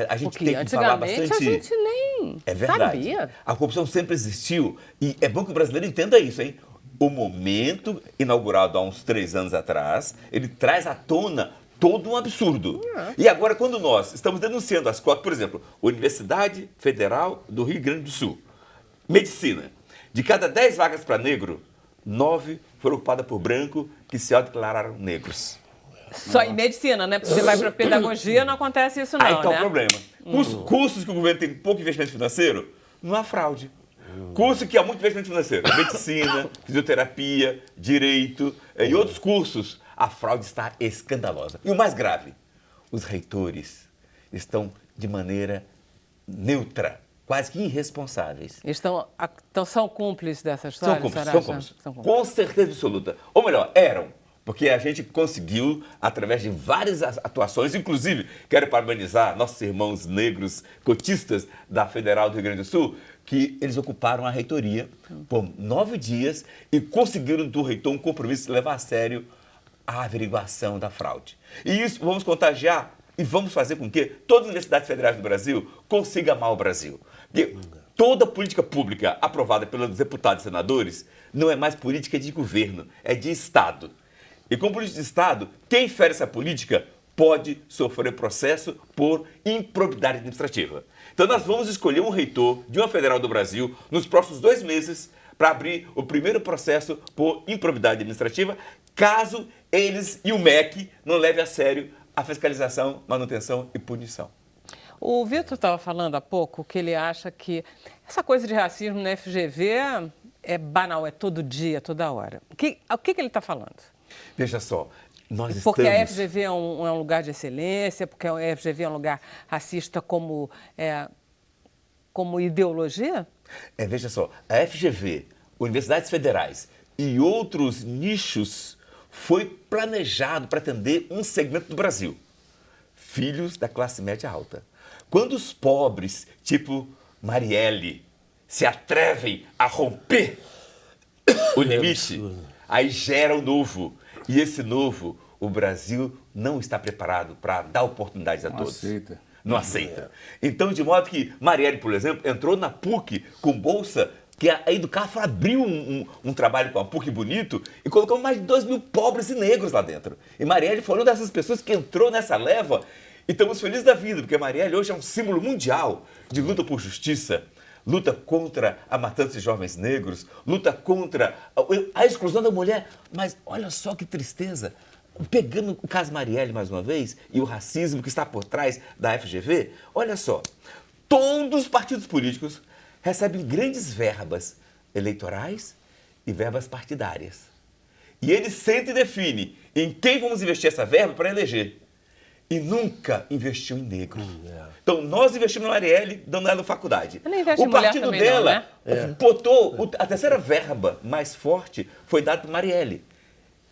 A gente porque tem que falar bastante. A gente nem sabia. A corrupção sempre existiu e é bom que o brasileiro entenda isso, hein? O momento, inaugurado há uns 3 anos atrás, ele traz à tona todo um absurdo. E agora, quando nós estamos denunciando as cotas, por exemplo, Universidade Federal do Rio Grande do Sul, medicina, de cada 10 vagas para negro, 9 foram ocupadas por branco que se autodeclararam negros. Só em medicina, né? Porque você vai para pedagogia, não acontece isso não, Aí está né? o problema. Cursos que o governo tem pouco investimento financeiro, não há fraude. Curso que há muito investimento financeiro, medicina, fisioterapia, direito e outros cursos, a fraude está escandalosa. E o mais grave, os reitores estão de maneira neutra, quase que irresponsáveis. São cúmplices dessa história? São cúmplices. Com certeza absoluta. Ou melhor, eram. Porque a gente conseguiu, através de várias atuações, inclusive, quero parabenizar nossos irmãos negros cotistas da Federal do Rio Grande do Sul, que eles ocuparam a reitoria por 9 dias e conseguiram do reitor um compromisso de levar a sério a averiguação da fraude. E isso vamos contagiar e vamos fazer com que todas as universidades federais do Brasil consigam amar o Brasil. Porque toda política pública aprovada pelos deputados e senadores não é mais política de governo, é de Estado. E como política de Estado, quem fere essa política pode sofrer processo por improbidade administrativa. Então nós vamos escolher um reitor de uma federal do Brasil nos próximos 2 meses para abrir o primeiro processo por improbidade administrativa, caso eles e o MEC não levem a sério a fiscalização, manutenção e punição. O Vitor estava falando há pouco que ele acha que essa coisa de racismo na FGV é banal, é todo dia, toda hora. O que ele está falando? Veja só, Porque a FGV é um lugar de excelência, porque a FGV é um lugar racista como ideologia? Veja só, a FGV, universidades federais e outros nichos foi planejado para atender um segmento do Brasil. Filhos da classe média alta. Quando os pobres, tipo Marielle, se atrevem a romper o limite, aí gera o novo. E esse novo, o Brasil não está preparado para dar oportunidades a todos. Não aceita. Então, de modo que Marielle, por exemplo, entrou na PUC com bolsa, que a Educafro abriu um trabalho com a PUC bonito e colocou mais de 2 mil pobres e negros lá dentro. E Marielle foi uma dessas pessoas que entrou nessa leva e estamos felizes da vida, porque Marielle hoje é um símbolo mundial de luta por justiça, luta contra a matança de jovens negros, luta contra a exclusão da mulher. Mas olha só que tristeza. Pegando o caso Marielle mais uma vez e o racismo que está por trás da FGV, olha só, todos os partidos políticos recebem grandes verbas eleitorais e verbas partidárias. E eles sentem e definem em quem vamos investir essa verba para eleger. E nunca investiu em negros. Então, nós investimos na Marielle, dando ela faculdade. O partido dela botou a terceira verba mais forte, foi dada para Marielle.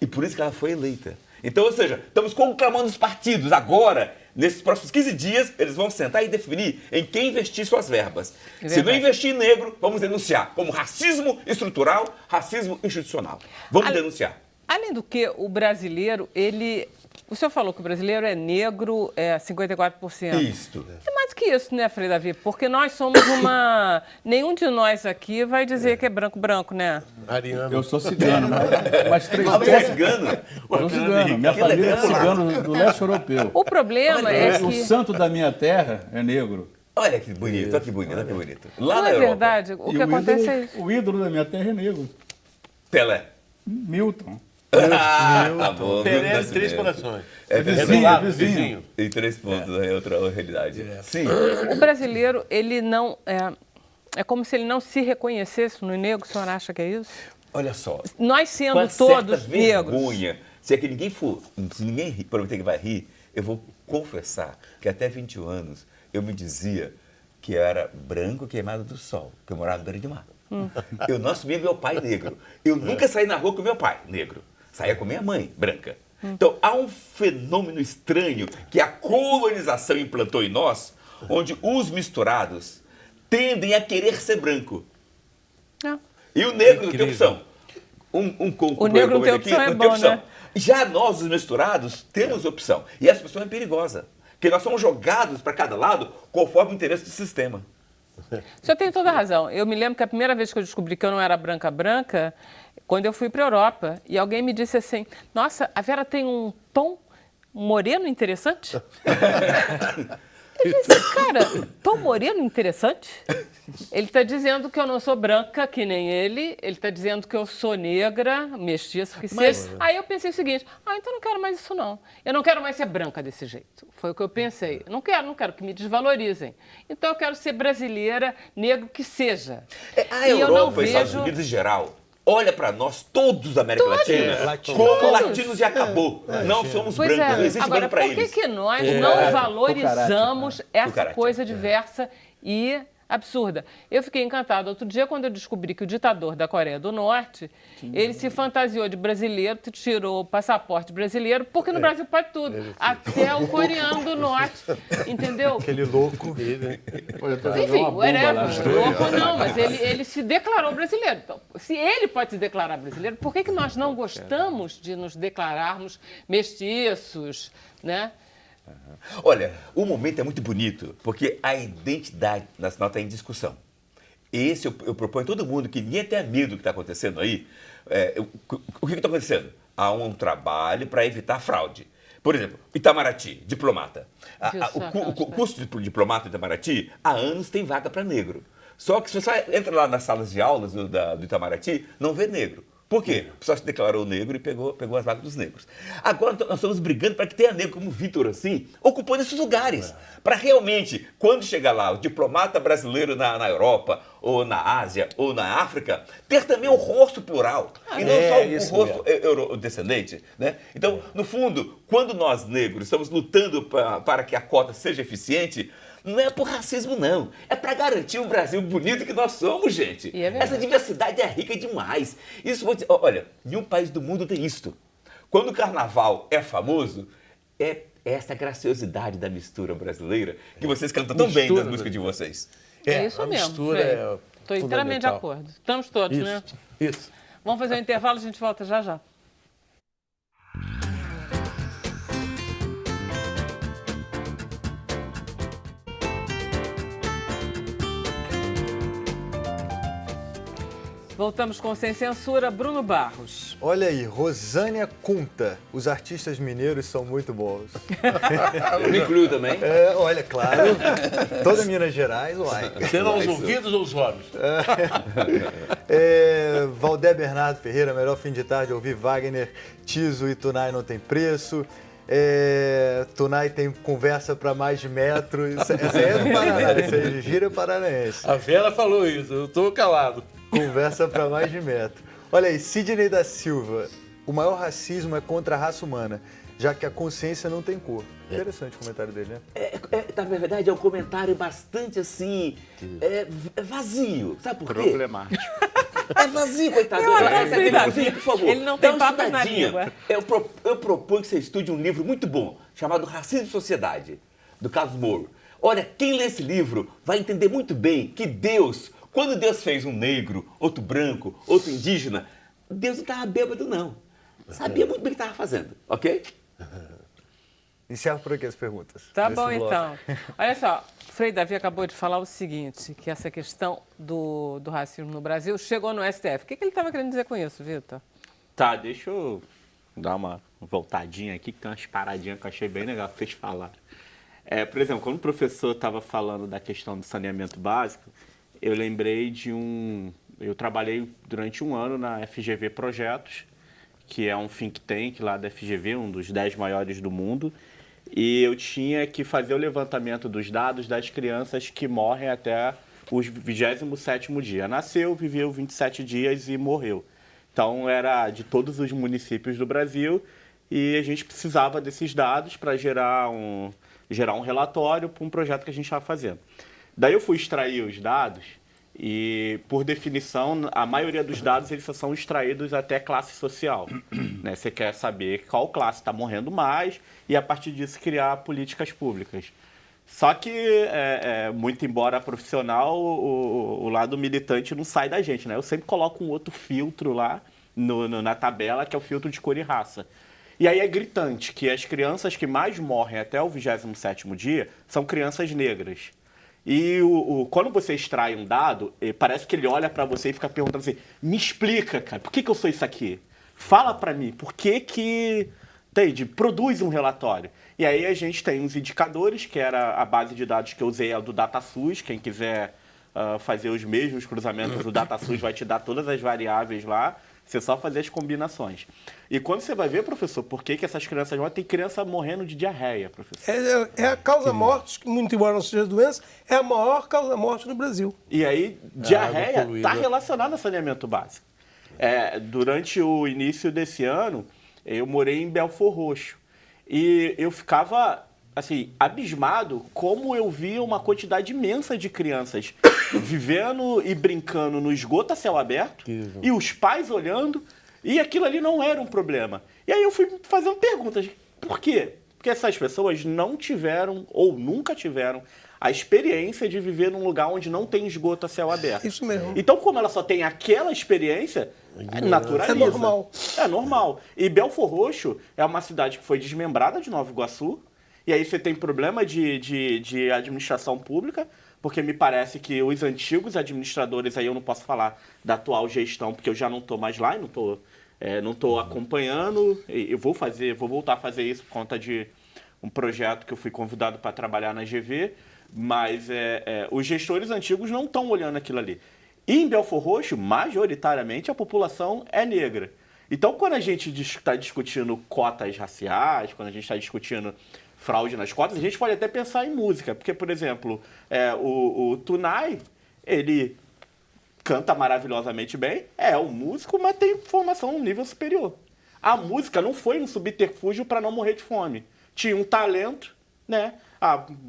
E por isso que ela foi eleita. Então, ou seja, estamos conclamando os partidos agora, nesses próximos 15 dias, eles vão sentar e definir em quem investir suas verbas. Se não investir em negro, vamos denunciar como racismo estrutural, racismo institucional. Vamos denunciar. Além do que, o brasileiro, o senhor falou que o brasileiro é negro, 54%. Isso. É mais do que isso, né, Frei Davi? Porque nós somos nenhum de nós aqui vai dizer que é branco, né? Ariano. Eu sou cigano, mas 3 Você é cigano? Eu sou cigano. Minha família é cigano do leste europeu. O problema é que... O santo da minha terra é negro. Olha que bonito, olha que bonito, olha que bonito. Lá Não na é Europa, verdade? O que acontece é isso. O ídolo da minha terra é negro. Pelé. Milton. Tá bom. Pelé de 3 corações. É vizinho. Tem 3 pontos, é outra realidade. Sim. O brasileiro, ele não... É como se ele não se reconhecesse no negro, o senhor acha que é isso? Olha só. Nós sendo com todos vergonha, negros. Se é que ninguém for, se ninguém prometer que vai rir, eu vou confessar que até 21 anos eu me dizia que eu era branco queimado do sol, que eu morava no beira de mar. Eu não assumia meu pai negro. Eu nunca saí na rua com meu pai negro. Saía com minha mãe branca. Então, há um fenômeno estranho que a colonização implantou em nós, onde os misturados tendem a querer ser branco. E o negro não tem opção. O negro não tem opção, é bom, né? Já nós, os misturados, temos opção. E essa opção é perigosa. Porque nós somos jogados para cada lado conforme o interesse do sistema. O senhor tem toda a razão. Eu me lembro que a primeira vez que eu descobri que eu não era branca, quando eu fui para a Europa, e alguém me disse assim, nossa, a Vera tem um tom moreno interessante? Eu disse, cara, tom moreno interessante? Ele está dizendo que eu não sou branca, que nem ele está dizendo que eu sou negra, mestiça, que seja. Aí eu pensei o seguinte, então não quero mais isso não. Eu não quero mais ser branca desse jeito. Foi o que eu pensei. Não quero que me desvalorizem. Então eu quero ser brasileira, negro que seja. A Europa e Estados Unidos em geral, olha para nós, todos da América Latina, como latinos e acabou. Não somos brancos, não existe branco para eles. Por que nós não valorizamos essa coisa diversa e absurda? Eu fiquei encantada. Outro dia, quando eu descobri que o ditador da Coreia do Norte, ele se fantasiou de brasileiro, tirou o passaporte brasileiro, porque no Brasil pode tudo. Até o coreano do Norte, entendeu? Aquele louco. Enfim, louco não, mas ele se declarou brasileiro. Então, se ele pode se declarar brasileiro, por que nós não gostamos de nos declararmos mestiços, né? Olha, o momento é muito bonito, porque a identidade nacional está em discussão. Esse eu proponho a todo mundo que ninguém tenha medo do que está acontecendo aí. O que está acontecendo? Há um trabalho para evitar fraude. Por exemplo, Itamaraty, diplomata. O curso de diplomata em Itamaraty, há anos tem vaga para negro. Só que se você entra lá nas salas de aulas do Itamaraty, não vê negro. Por quê? O pessoal se declarou negro e pegou as vagas dos negros. Agora nós estamos brigando para que tenha negro como Vitor, assim, ocupando esses lugares. Para realmente, quando chegar lá o diplomata brasileiro na Europa, ou na Ásia, ou na África, ter também um rosto plural. E não só o rosto eurodescendente. Né? Então, no fundo, quando nós negros estamos lutando para que a cota seja eficiente, não é por racismo, não. É para garantir o Brasil bonito que nós somos, gente. Essa diversidade é rica demais. Isso, vou dizer, olha, nenhum país do mundo tem isto. Quando o carnaval é famoso, é essa graciosidade da mistura brasileira que vocês cantam tão bem nas músicas de vocês. É isso mesmo. Estou inteiramente de acordo. Estamos todos, né? Isso. Vamos fazer um intervalo, a gente volta já já. Voltamos com Sem Censura, Bruno Barros. Olha aí, Rosânia Kunta. Os artistas mineiros são muito bons. Me incluo também? Olha, claro. Toda Minas Gerais, uai. Serão os ouvidos ou os olhos? Valdé Bernardo Ferreira, melhor fim de tarde, ouvir Wagner, Tiso e Tunai não tem preço. Tunai tem conversa para mais de metro. Essa é do Paraná, essa é gíria paranaense. A Vera falou isso, eu estou calado. Conversa para mais de metro. Olha aí, Sidney da Silva. O maior racismo é contra a raça humana, já que a consciência não tem cor. Interessante o comentário dele, né? Na verdade, é um comentário bastante assim, vazio. Sabe por quê? Problemático. É vazio, coitado. Por favor. Ele não tem papas na língua. Eu proponho que você estude um livro muito bom, chamado Racismo e Sociedade, do Carlos Moro. Olha, quem lê esse livro vai entender muito bem que Deus, quando Deus fez um negro, outro branco, outro indígena, Deus não estava bêbado, não. Sabia muito bem o que estava fazendo, ok? Encerro por aqui as perguntas. Tá bom, então. Olha só, Frei Davi acabou de falar o seguinte, que essa questão do racismo no Brasil chegou no STF. O que ele estava querendo dizer com isso, Vitor? Tá, deixa eu dar uma voltadinha aqui, que tem umas paradinhas que eu achei bem legal que vocês falaram. Por exemplo, quando o professor estava falando da questão do saneamento básico, eu lembrei de eu trabalhei durante um ano na FGV Projetos, que é um think tank lá da FGV, um dos 10 maiores do mundo, e eu tinha que fazer o levantamento dos dados das crianças que morrem até o 27º dia. Nasceu, viveu 27 dias e morreu. Então, era de todos os municípios do Brasil e a gente precisava desses dados para gerar um relatório para um projeto que a gente estava fazendo. Daí eu fui extrair os dados e, por definição, a maioria dos dados eles só são extraídos até classe social. Né? Você quer saber qual classe está morrendo mais e, a partir disso, criar políticas públicas. Só que, muito embora profissional, o lado militante não sai da gente. Né? Eu sempre coloco um outro filtro lá na tabela, que é o filtro de cor e raça. E aí é gritante que as crianças que mais morrem até o 27º dia são crianças negras. E quando você extrai um dado, parece que ele olha para você e fica perguntando assim, me explica, cara, por que eu sou isso aqui? Fala para mim, por que entende? Produz um relatório. E aí a gente tem uns indicadores, que era a base de dados que eu usei, é do DataSUS. Quem quiser fazer os mesmos cruzamentos do DataSUS vai te dar todas as variáveis lá. Você só fazer as combinações. E quando você vai ver, professor, por que essas crianças morrem? Tem criança morrendo de diarreia, professor. É a causa-morte, que muito embora não seja doença, é a maior causa-morte no Brasil. E aí, diarreia está relacionada ao saneamento básico. Durante o início desse ano, eu morei em Belford Roxo. E eu ficava, assim, abismado como eu via uma quantidade imensa de crianças vivendo e brincando no esgoto a céu aberto, e os pais olhando, e aquilo ali não era um problema. E aí eu fui fazendo perguntas. Por quê? Porque essas pessoas não tiveram, ou nunca tiveram, a experiência de viver num lugar onde não tem esgoto a céu aberto. Isso mesmo. Então, como ela só tem aquela experiência, naturaliza. É normal. É normal. E Belford Roxo é uma cidade que foi desmembrada de Nova Iguaçu, e aí você tem problema de administração pública, porque me parece que os antigos administradores, aí eu não posso falar da atual gestão, porque eu já não estou mais lá e não estou acompanhando. Eu vou voltar a fazer isso por conta de um projeto que eu fui convidado para trabalhar na GV, mas os gestores antigos não estão olhando aquilo ali. E em Belford Roxo, majoritariamente, a população é negra. Então, quando a gente está discutindo cotas raciais, quando a gente está discutindo fraude nas cotas, a gente pode até pensar em música. Porque, por exemplo, o Tunai, ele canta maravilhosamente bem, é um músico, mas tem formação no nível superior. A música não foi um subterfúgio para não morrer de fome. Tinha um talento, né?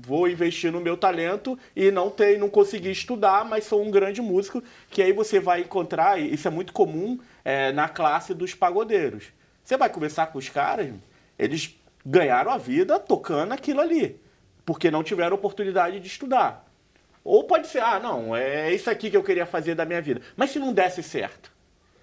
Vou investir no meu talento e não consegui estudar, mas sou um grande músico, que aí você vai encontrar, e isso é muito comum na classe dos pagodeiros. Você vai conversar com os caras, eles ganharam a vida tocando aquilo ali, porque não tiveram oportunidade de estudar. Ou pode ser, não, é isso aqui que eu queria fazer da minha vida. Mas se não desse certo?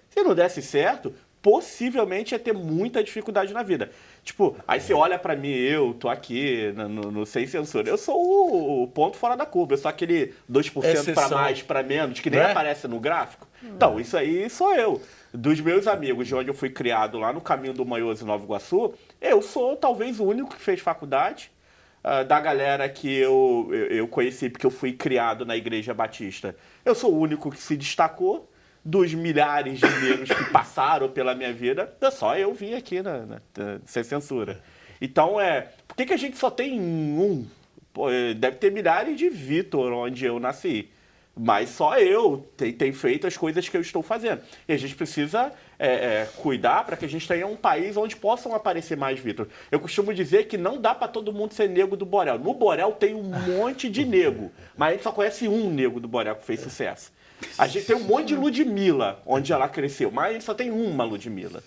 Se não desse certo, possivelmente ia ter muita dificuldade na vida. Tipo, aí você olha pra mim, eu tô aqui no Sem Censura. Eu sou o ponto fora da curva. Eu sou aquele 2% pra mais, pra menos, que nem aparece no gráfico. Então, isso aí sou eu. Dos meus amigos, de onde eu fui criado lá no caminho do Manhoso, em Nova Iguaçu, eu sou talvez o único que fez faculdade. Da galera que eu conheci, porque eu fui criado na Igreja Batista, eu sou o único que se destacou. Dos milhares de negros que passaram pela minha vida, só eu vim aqui Sem Censura. Então, por que a gente só tem um? Pô, deve ter milhares de Vitor onde eu nasci. Mas só eu tenho feito as coisas que eu estou fazendo. E a gente precisa cuidar para que a gente tenha um país onde possam aparecer mais Vitor. Eu costumo dizer que não dá para todo mundo ser negro do Borel. No Borel tem um monte de negro, mas a gente só conhece um negro do Borel que fez sucesso. A gente tem um monte de Ludmilla, onde ela cresceu, mas a gente só tem uma Ludmilla.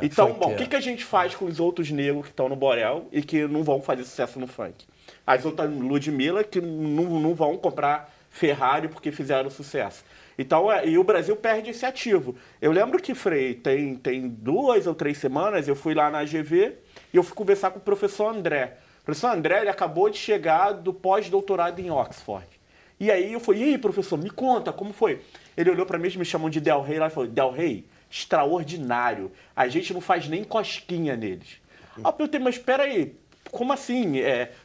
Então, bom, o que a gente faz com os outros negros que estão no Borel e que não vão fazer sucesso no funk? As outras Ludmilla que não vão comprar Ferrari porque fizeram sucesso. Então, e o Brasil perde esse ativo. Eu lembro que, Frei, tem 2 ou 3 semanas, eu fui lá na AGV e eu fui conversar com o professor André. O professor André, ele acabou de chegar do pós-doutorado em Oxford. E aí eu falei, e aí, professor, me conta, como foi? Ele olhou pra mim, me chamou de Del Rey lá e falou, Del Rey, extraordinário. A gente não faz nem cosquinha neles. Aí eu perguntei, mas espera aí, como assim?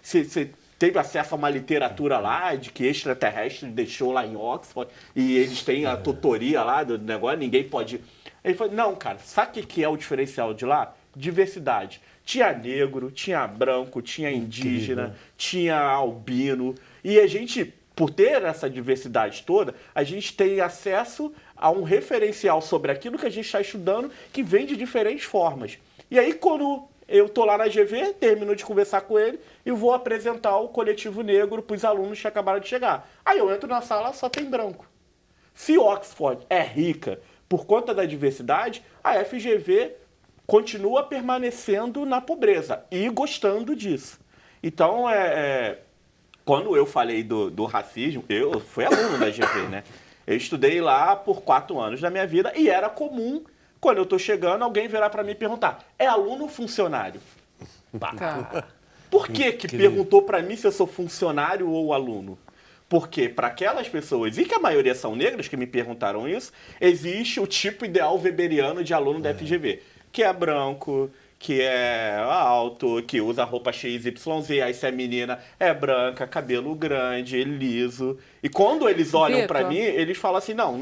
Você teve acesso a uma literatura lá de que extraterrestre deixou lá em Oxford e eles têm a tutoria lá do negócio, ninguém pode... Ele falou, não, cara, sabe o que é o diferencial de lá? Diversidade. Tinha negro, tinha branco, tinha indígena, tinha albino. E a gente... Por ter essa diversidade toda, a gente tem acesso a um referencial sobre aquilo que a gente está estudando que vem de diferentes formas. E aí, quando eu estou lá na GV, termino de conversar com ele e vou apresentar o coletivo negro para os alunos que acabaram de chegar. Aí eu entro na sala, só tem branco. Se Oxford é rica por conta da diversidade, a FGV continua permanecendo na pobreza e gostando disso. Então, quando eu falei do racismo, eu fui aluno da GV, né? Eu estudei lá por 4 anos da minha vida e era comum, quando eu tô chegando, alguém virar para mim e perguntar, é aluno ou funcionário? Tá. Por que perguntou para mim se eu sou funcionário ou aluno? Porque para aquelas pessoas, e que a maioria são negras que me perguntaram isso, existe o tipo ideal weberiano de aluno da FGV, que é branco, que é alto, que usa roupa XYZ, aí se é menina é branca, cabelo grande, liso. E quando eles olham para mim, eles falam assim, não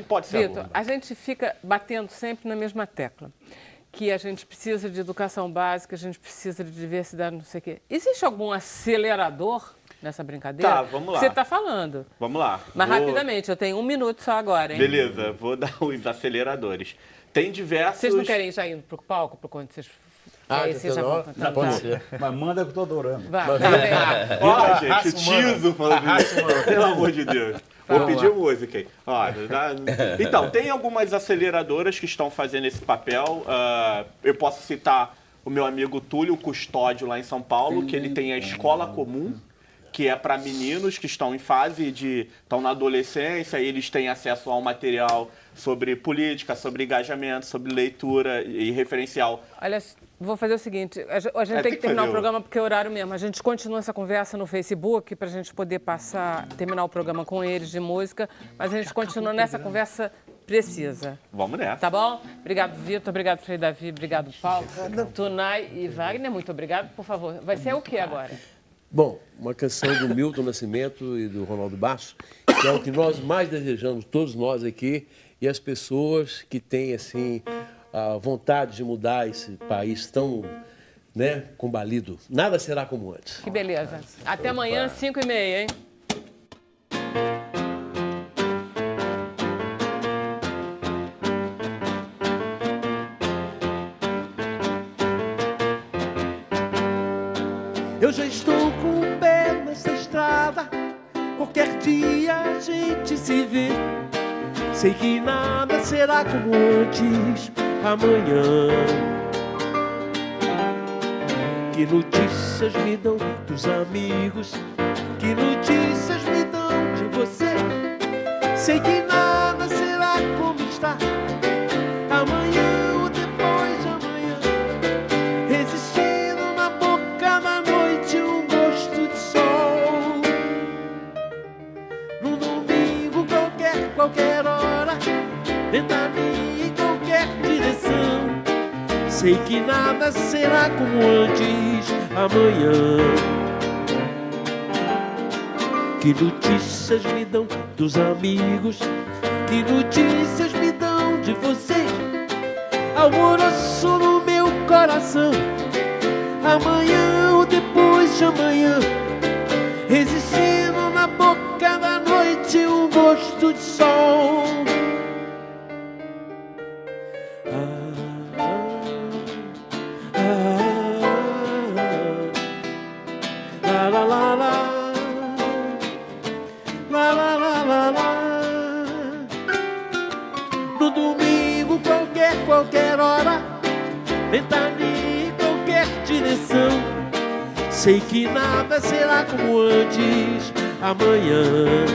pode ser Vitor, aluno. A gente fica batendo sempre na mesma tecla, que a gente precisa de educação básica, a gente precisa de diversidade, não sei o quê. Existe algum acelerador nessa brincadeira? Tá, vamos lá. Você está falando. Vamos lá. Mas rapidamente, eu tenho 1 minuto só agora, hein? Beleza, vou dar os aceleradores. Tem diversos... Vocês não querem já ir pro palco, para quando vocês... já vão tá cantando, pode tá? ser. Mas manda que eu tô adorando. Vai, Ó, gente, o Tiso falando isso. Pelo amor de Deus. Vou pedir música aí. Ó, então, tem algumas aceleradoras que estão fazendo esse papel. Eu posso citar o meu amigo Túlio Custódio, lá em São Paulo, que ele tem a Escola Comum, que é para meninos que estão em fase estão na adolescência e eles têm acesso ao material sobre política, sobre engajamento, sobre leitura e referencial. Olha, vou fazer o seguinte, a gente tem que terminar o programa porque é horário mesmo. A gente continua essa conversa no Facebook para a gente poder terminar o programa com eles de música, mas a gente continua nessa conversa precisa. Vamos nessa. Tá bom? Obrigado, Vitor. Obrigado, Frei Davi. Obrigado, Paulo. Tunai e Wagner, muito obrigado. Por favor, vai ser o que agora? Bom, uma canção do Milton Nascimento e do Ronaldo Basso, que é o que nós mais desejamos, todos nós aqui, e as pessoas que têm, assim, a vontade de mudar esse país tão, né, combalido. Nada será como antes. Que beleza. Até amanhã, 5h30, hein? Eu já estou com o pé nessa estrada, qualquer dia a gente se vê. Sei que nada será como antes amanhã. Que notícias me dão dos amigos? Que notícias me dão de você? Sei que nada será como está amanhã ou depois de amanhã. Resistindo na boca da noite um gosto de sol. Num domingo qualquer hora, ventania em qualquer direção. Sei que nada será como antes amanhã. Que notícias me dão dos amigos? Que notícias me dão de você? Alvoroço no meu coração, amanhã ou depois de amanhã. Resistindo na boca da noite um gosto de sol. No domingo qualquer hora, ventania em qualquer direção. Sei que nada será como antes amanhã.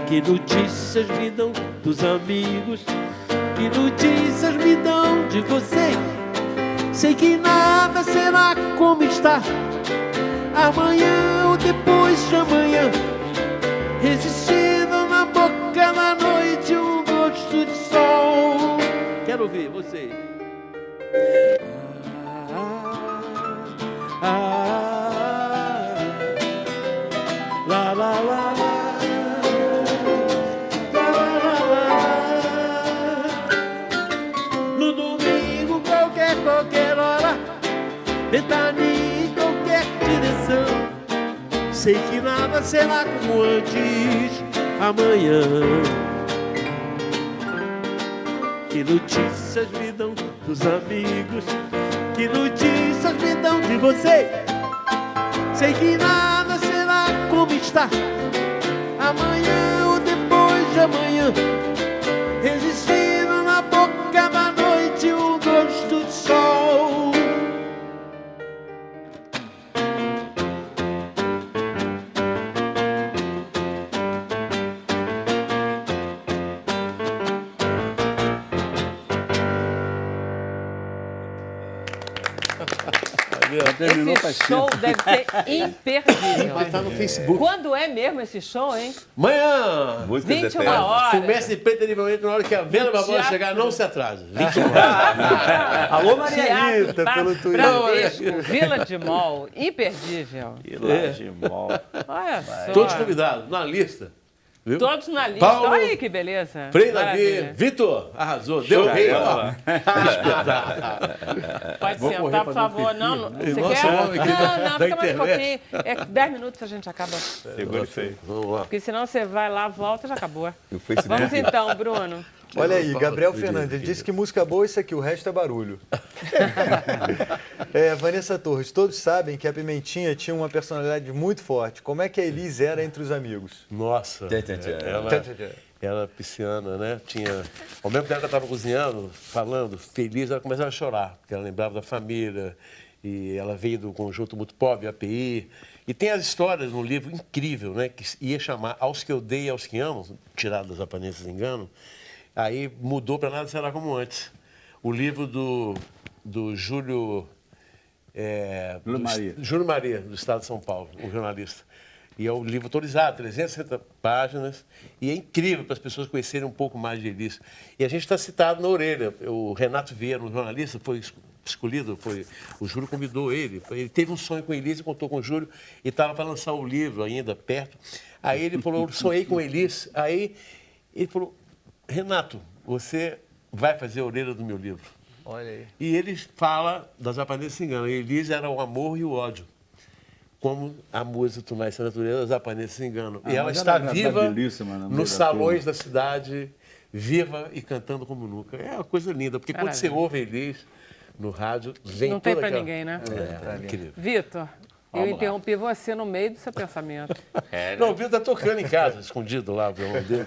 Que notícias me dão dos amigos? Que notícias me dão de você? Sei que nada será como está amanhã ou depois de amanhã. Resistindo na boca da noite um gosto de sol. Quero ouvir vocês. La la la. No domingo qualquer hora, ventania em qualquer direção. Sei que nada será como antes amanhã. Que notícias me dão dos amigos? Que notícias me dão de você? Sei que nada será como está amanhã ou depois de amanhã. Resistindo na boca da noite um gosto de sol. Esse show deve ser imperdível. Vai estar no Facebook. Quando é mesmo esse show, hein? Amanhã, 21 horas. Comece impreterivelmente na hora que a Venda Barbosa chegar, não se atrase. 21 horas. Alô, Maria Teatro Rita, Bar pelo Twitter. Bradesco, Vila de Mol, imperdível. Vila de Mol. Olha só. Todos convidados, na lista. Viu? Todos na lista. Paulo, Olha aí que beleza. Frei Davi, Maravilha. Vitor, arrasou. Deu rei, ó. Pode Vou sentar, correr por pra favor. ver Não, filme. você Nossa, quer? homem aqui Não, da fica mais um pouquinho. internet. 10 minutos a gente acaba. Segura isso aí. Vamos lá. Porque senão você vai lá, volta e já acabou. No Facebook. Vamos então, Bruno. Olha aí, Gabriel Fernandes, ele disse que música boa é isso aqui, o resto é barulho. Vanessa Torres, todos sabem que a Pimentinha tinha uma personalidade muito forte. Como é que a Elis era entre os amigos? Nossa, ela pisciana, né? Tinha, ao mesmo tempo que ela estava cozinhando, falando, feliz, ela começava a chorar, porque ela lembrava da família, e ela veio do conjunto muito pobre, API. E tem as histórias no livro incrível, né? Que ia chamar Aos que eu dei e aos que amo, tirado das aparências de engano. Aí mudou para Nada Será Como Antes. O livro do Júlio... Maria. Júlio Maria, do Estado de São Paulo, um jornalista. E é um livro autorizado, 360 páginas, e é incrível para as pessoas conhecerem um pouco mais de Elis. E a gente está citado na orelha. O Renato Vieira, um jornalista, foi escolhido, o Júlio convidou ele. Ele teve um sonho com Elis e contou com o Júlio, e estava para lançar o livro ainda perto. Aí ele falou, eu sonhei com Elis. Aí ele falou, Renato, você vai fazer a orelha do meu livro. Olha aí. E ele fala das aparências se enganam. Elis era o amor e o ódio. Como a música Tu Nasce na Natureza, as aparências se enganam. E ela está viva nos salões da cidade, viva e cantando como nunca. É uma coisa linda, porque quando você ouve Elis no rádio, vem não tem para ninguém, né? Incrível. Vitor, eu interrompi você no meio do seu pensamento. Não, o Vitor está tocando em casa, escondido lá, o violão dele.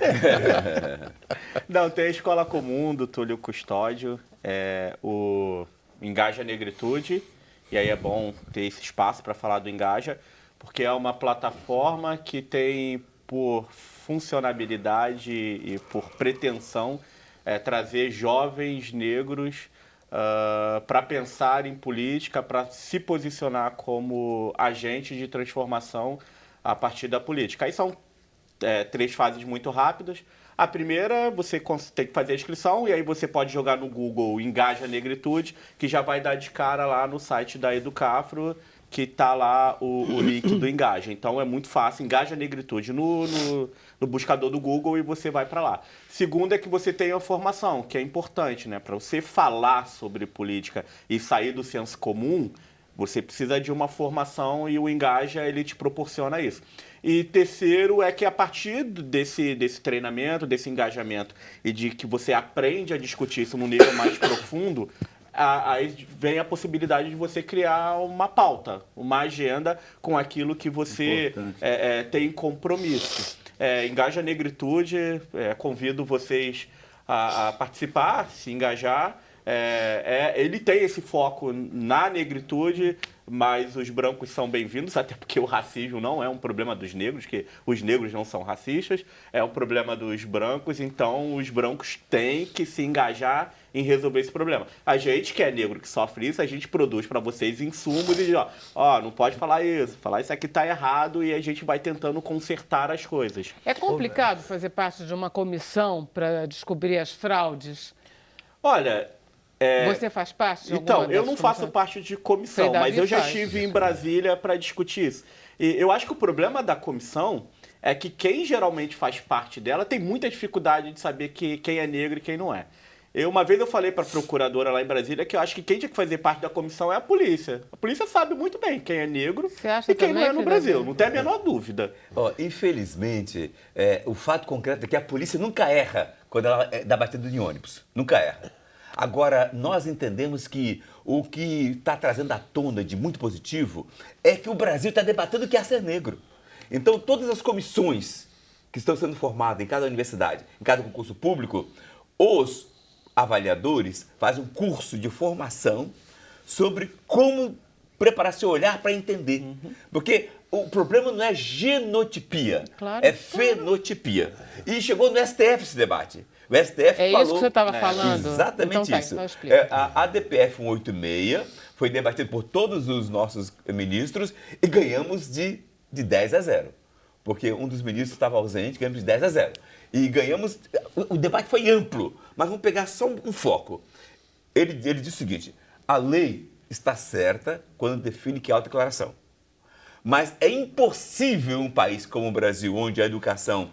Não, tem a Escola Comum do Túlio Custódio, o Engaja Negritude. E aí é bom ter esse espaço para falar do Engaja, porque é uma plataforma que tem por funcionalidade e por pretensão trazer jovens negros para pensar em política, para se posicionar como agente de transformação a partir da política. Aí são 3 fases muito rápidas. A primeira, você tem que fazer a inscrição e aí você pode jogar no Google Engaja Negritude, que já vai dar de cara lá no site da Educafro, que tá lá o link do Engaja. Então é muito fácil, Engaja Negritude no buscador do Google e você vai para lá. Segundo é que você tenha a formação, que é importante, né? Para você falar sobre política e sair do senso comum, você precisa de uma formação e o Engaja, ele te proporciona isso. E terceiro é que a partir desse treinamento, desse engajamento e de que você aprende a discutir isso num nível mais profundo, aí vem a possibilidade de você criar uma pauta, uma agenda com aquilo que você tem compromisso. Engaja Negritude, convido vocês a participar, se engajar. Ele tem esse foco na negritude, mas os brancos são bem-vindos, até porque o racismo não é um problema dos negros, que os negros não são racistas, é um problema dos brancos, então os brancos têm que se engajar em resolver esse problema. A gente que é negro, que sofre isso, a gente produz para vocês insumos e diz, não pode falar isso aqui tá errado, e a gente vai tentando consertar as coisas. É complicado fazer parte de uma comissão para descobrir as fraudes? Olha... Você faz parte de alguma Então, eu não faço parte de comissão, mas eu já estive em Brasília para discutir isso. E eu acho que o problema da comissão é que quem geralmente faz parte dela tem muita dificuldade de saber quem é negro e quem não é. Uma vez eu falei para a procuradora lá em Brasília que eu acho que quem tinha que fazer parte da comissão é a polícia. A polícia sabe muito bem quem é negro e quem não é no Brasil, não tem a menor dúvida. Infelizmente, o fato concreto é que a polícia nunca erra quando ela dá batida em ônibus. Nunca erra. Agora, nós entendemos que o que está trazendo à tona de muito positivo é que o Brasil está debatendo o que é ser negro. Então, todas as comissões que estão sendo formadas em cada universidade, em cada concurso público, os avaliadores fazem um curso de formação sobre como preparar seu olhar para entender. Porque o problema não é genotipia, é fenotipia. E chegou no STF esse debate. O STF falou... isso que você estava falando? Exatamente então, isso. Então explica. A ADPF 186 foi debatido por todos os nossos ministros e ganhamos de 10-0. Porque um dos ministros estava ausente, ganhamos de 10-0. E ganhamos... O debate foi amplo, mas vamos pegar só um foco. Ele disse o seguinte, a lei está certa quando define que é autodeclaração. Mas é impossível um país como o Brasil, onde a educação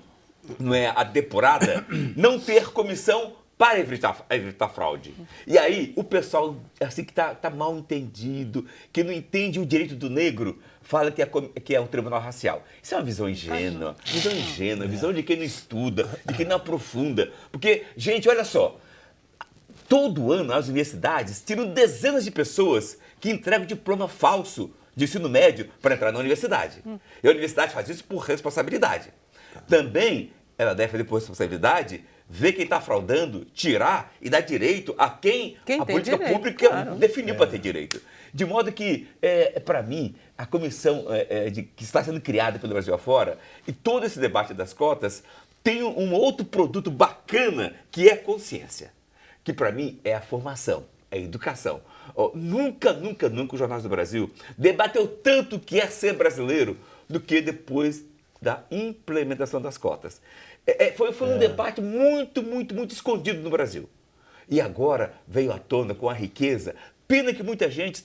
não é a depurada, não ter comissão para evitar fraude. E aí, o pessoal assim, que está mal entendido, que não entende o direito do negro, fala que é um tribunal racial. Isso é uma visão ingênua, visão de quem não estuda, de quem não aprofunda. Porque, gente, olha só, todo ano as universidades tiram dezenas de pessoas que entregam diploma falso de ensino médio para entrar na universidade. E a universidade faz isso por responsabilidade. Também ela deve fazer por responsabilidade ver quem está fraudando, tirar e dar direito a quem a política pública definiu para ter direito. De modo que, para mim, a comissão que está sendo criada pelo Brasil afora e todo esse debate das cotas tem um outro produto bacana que é a consciência, que para mim é a formação, é a educação. Nunca o Jornal do Brasil debateu tanto o que é ser brasileiro do que depois da implementação das cotas. Foi um debate muito, muito, muito escondido no Brasil. E agora veio à tona com a riqueza. Pena que muita gente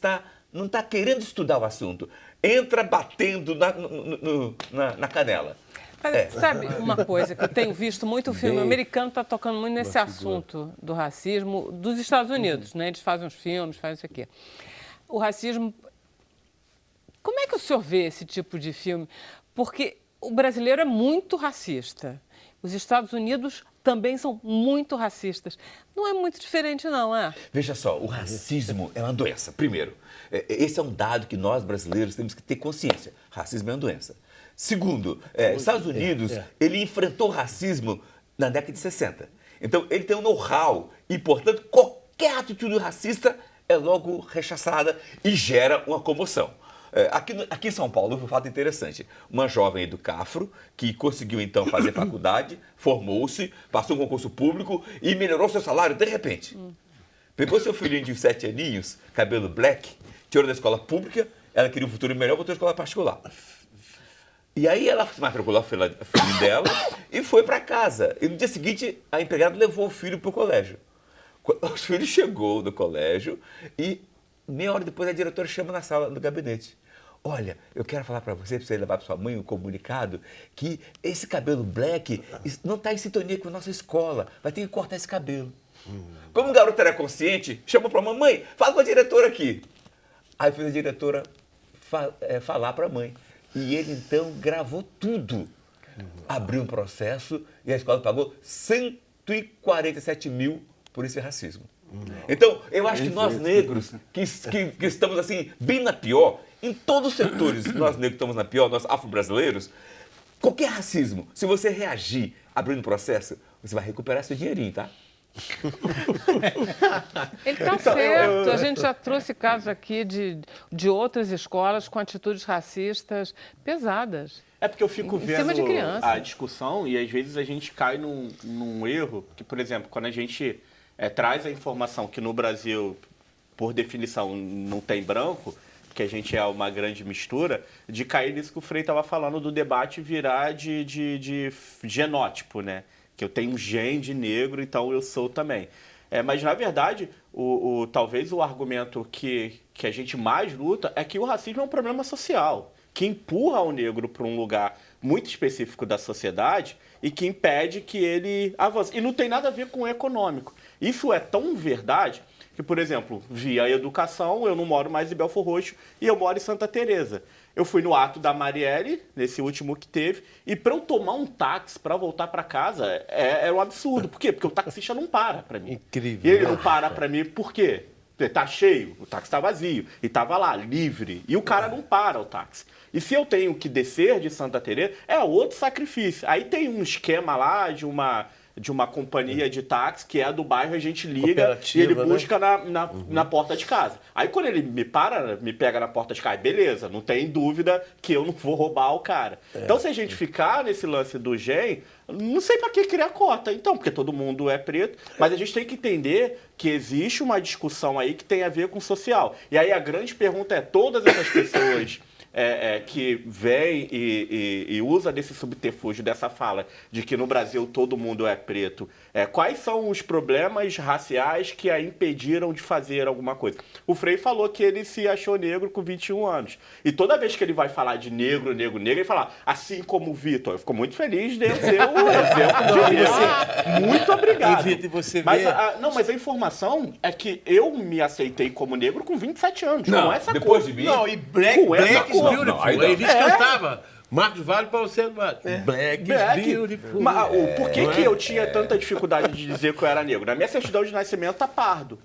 não está querendo estudar o assunto. Entra batendo na canela. Mas, sabe uma coisa que eu tenho visto muito, o filme americano está tocando muito nesse assunto do racismo dos Estados Unidos, né? Eles fazem uns filmes, fazem isso aqui. O racismo... Como é que o senhor vê esse tipo de filme? Porque o brasileiro é muito racista. Os Estados Unidos também são muito racistas. Não é muito diferente, não, é? Veja só, o racismo é uma doença, primeiro. Esse é um dado que nós, brasileiros, temos que ter consciência. Racismo é uma doença. Segundo, Estados Unidos, ele enfrentou o racismo na década de 60. Então, ele tem um know-how e, portanto, qualquer atitude racista é logo rechaçada e gera uma comoção. Aqui em São Paulo, um fato interessante. Uma jovem do Cafro, que conseguiu, então, fazer faculdade, formou-se, passou um concurso público e melhorou seu salário de repente. Pegou seu filhinho de 7 aninhos, cabelo black, tirou da escola pública, ela queria um futuro melhor, botou na escola particular. E aí ela se matriculou a filha dela e foi para casa. E no dia seguinte, a empregada levou o filho para o colégio. O filho chegou no colégio e meia hora depois a diretora chama na sala do gabinete. Olha, eu quero falar para você levar para sua mãe um comunicado que esse cabelo black não está em sintonia com a nossa escola. Vai ter que cortar esse cabelo. Como o garoto era consciente, chamou para a mamãe, fala com a diretora aqui. Aí fez a diretora falar para a mãe. E ele, então, gravou tudo. Abriu um processo e a escola pagou 147 mil por esse racismo. Então, eu acho que nós negros, que estamos assim, bem na pior, em todos os setores, nós negros estamos na pior, nós afro-brasileiros, qualquer racismo, se você reagir abrindo processo, você vai recuperar seu dinheirinho, tá? Ele está certo. A gente já trouxe casos aqui de outras escolas com atitudes racistas pesadas. É porque eu fico vendo cima de criança. A discussão e às vezes a gente cai num erro que, por exemplo, quando a gente traz a informação que no Brasil, por definição, não tem branco, que a gente é uma grande mistura, de cair nisso que o Frei estava falando do debate virar de genótipo, né? Que eu tenho um gene de negro, então eu sou também. Mas, na verdade, talvez o argumento que a gente mais luta é que o racismo é um problema social, que empurra o negro para um lugar muito específico da sociedade e que impede que ele avance. E não tem nada a ver com o econômico. Isso é tão verdade que, por exemplo, via educação, eu não moro mais em Belfor Roxo e eu moro em Santa Teresa. Eu fui no ato da Marielle, nesse último que teve, e para eu tomar um táxi para voltar para casa é um absurdo. Por quê? Porque o taxista não para mim. Incrível. E ele não para para mim por quê? Porque tá cheio, o táxi tá vazio, e tava lá, livre, e o cara não para o táxi. E se eu tenho que descer de Santa Teresa, é outro sacrifício. Aí tem um esquema lá de uma companhia de táxi, que é do bairro, a gente liga e ele busca, né? na porta de casa. Aí quando ele me pega na porta de casa, beleza, não tem dúvida que eu não vou roubar o cara. Então se a gente ficar nesse lance do gen, não sei para que criar cota, então, porque todo mundo é preto, mas a gente tem que entender que existe uma discussão aí que tem a ver com social. E aí a grande pergunta é, todas essas pessoas que vem e usa desse subterfúgio, dessa fala de que no Brasil todo mundo é preto, quais são os problemas raciais que a impediram de fazer alguma coisa? O Frei falou que ele se achou negro com 21 anos. E toda vez que ele vai falar de negro, ele fala, assim como o Vitor. Eu fico muito feliz de eu ser o exemplo de negro. Muito obrigado. E você mas a informação é que eu me aceitei como negro com 27 anos. Não essa depois cor. De mim. Não, e Black is Beautiful. Eles cantavam. Marcos Vale para você. Black is Beautiful. Mas, por que eu tinha tanta dificuldade de dizer que eu era negro? Na minha certidão de nascimento tá pardo.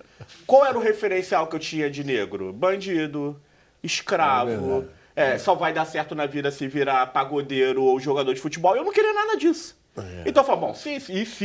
Qual era o referencial que eu tinha de negro? Bandido, escravo. Só vai dar certo na vida se virar pagodeiro ou jogador de futebol. Eu não queria nada disso. Então eu falo, bom, se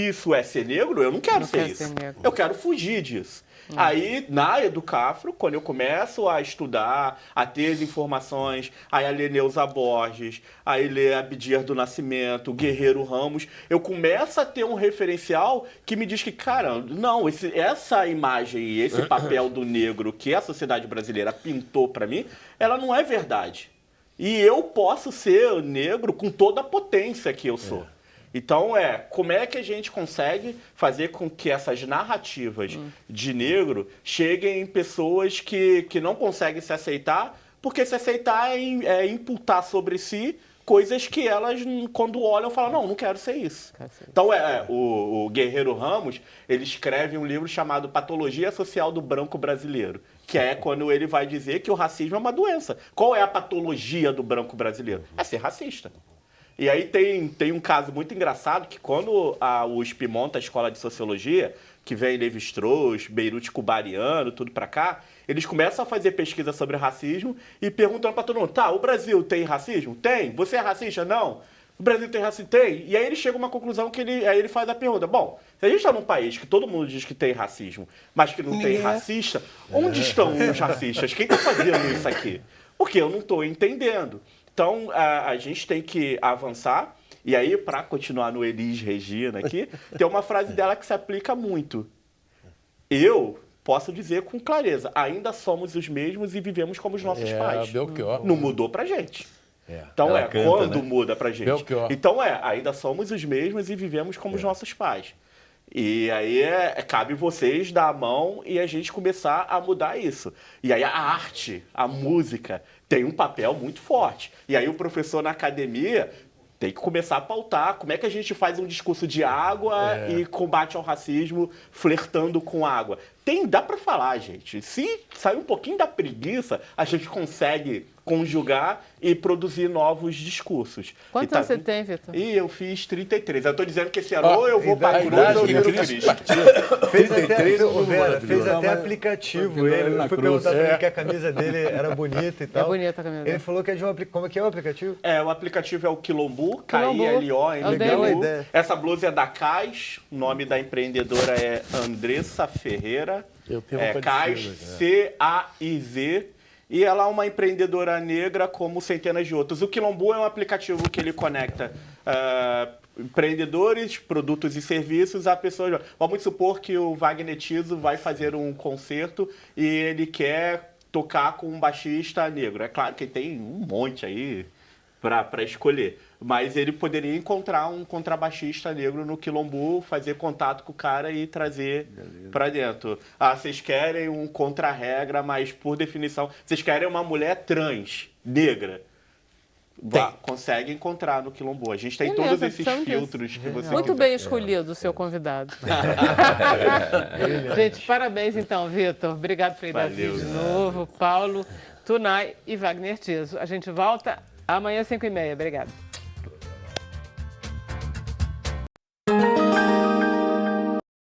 isso é ser negro, eu não quero ser isso. Eu quero fugir disso. Aí, na Educafro, quando eu começo a estudar, a ter as informações, aí a ler Neuza Borges, aí ler Abdias do Nascimento, Guerreiro Ramos, eu começo a ter um referencial que me diz que, cara, não, essa imagem e esse papel do negro que a sociedade brasileira pintou pra mim, ela não é verdade. E eu posso ser negro com toda a potência que eu sou. Então, como é que a gente consegue fazer com que essas narrativas de negro cheguem em pessoas que não conseguem se aceitar, porque se aceitar é imputar sobre si coisas que elas, quando olham, falam, não quero ser isso. Então, o Guerreiro Ramos, ele escreve um livro chamado Patologia Social do Branco Brasileiro, que é quando ele vai dizer que o racismo é uma doença. Qual é a patologia do branco brasileiro? É ser racista. E aí tem um caso muito engraçado que quando a USP monta a escola de sociologia, que vem Levi-Strauss, Beirute Kubariano, tudo pra cá, eles começam a fazer pesquisa sobre racismo e perguntando pra todo mundo, tá, o Brasil tem racismo? Tem. Você é racista? Não. O Brasil tem racismo? Tem. E aí ele chega a uma conclusão que ele faz a pergunta, bom, se a gente está num país que todo mundo diz que tem racismo, mas que não tem racista, onde estão os racistas? Quem está fazendo isso aqui? Porque eu não estou entendendo. Então, a gente tem que avançar. E aí, para continuar no Elis Regina aqui, tem uma frase dela que se aplica muito. Eu posso dizer com clareza, ainda somos os mesmos e vivemos como os nossos pais. Belchior. Não mudou pra gente. Então canta, quando muda pra gente. Belchior. Então ainda somos os mesmos e vivemos como os nossos pais. E aí cabe vocês dar a mão e a gente começar a mudar isso. E aí a arte, a música, tem um papel muito forte. E aí o professor na academia tem que começar a pautar como é que a gente faz um discurso de água e combate ao racismo flertando com água. Dá pra falar, gente. Se sair um pouquinho da preguiça, a gente consegue conjugar e produzir novos discursos. Quantos anos você tem, Vitor? E eu fiz 33. Eu tô dizendo que esse ano ou eu vou pra cruz ou eu viro Cristo. Fez até aplicativo. Eu fui perguntar pra ele que a camisa dele era bonita e tal. É bonita a camisa dele. Ele falou que é de um aplicativo. Como é que é o aplicativo? O aplicativo é o Quilombu, K-I-L-O-M-B-U. Essa blusa é da Cais, o nome da empreendedora é Andressa Ferreira. Cais, C-A-I-Z. E ela é uma empreendedora negra como centenas de outros. O Quilombu é um aplicativo que ele conecta empreendedores, produtos e serviços a pessoas. Vamos supor que o Wagner Tiso vai fazer um concerto e ele quer tocar com um baixista negro. É claro que tem um monte aí para escolher. Mas ele poderia encontrar um contrabaixista negro no Quilombu, fazer contato com o cara e trazer para dentro. Vocês querem um contra-regra, mas por definição... Vocês querem uma mulher trans, negra. Consegue encontrar no Quilombu. A gente tem todos esses filtros que você Muito bem escolhido o seu convidado. Gente, parabéns então, Vitor. Obrigado por ir dar de novo. Paulo, Tunay e Wagner Tiso. A gente volta amanhã às 5h30. Obrigada.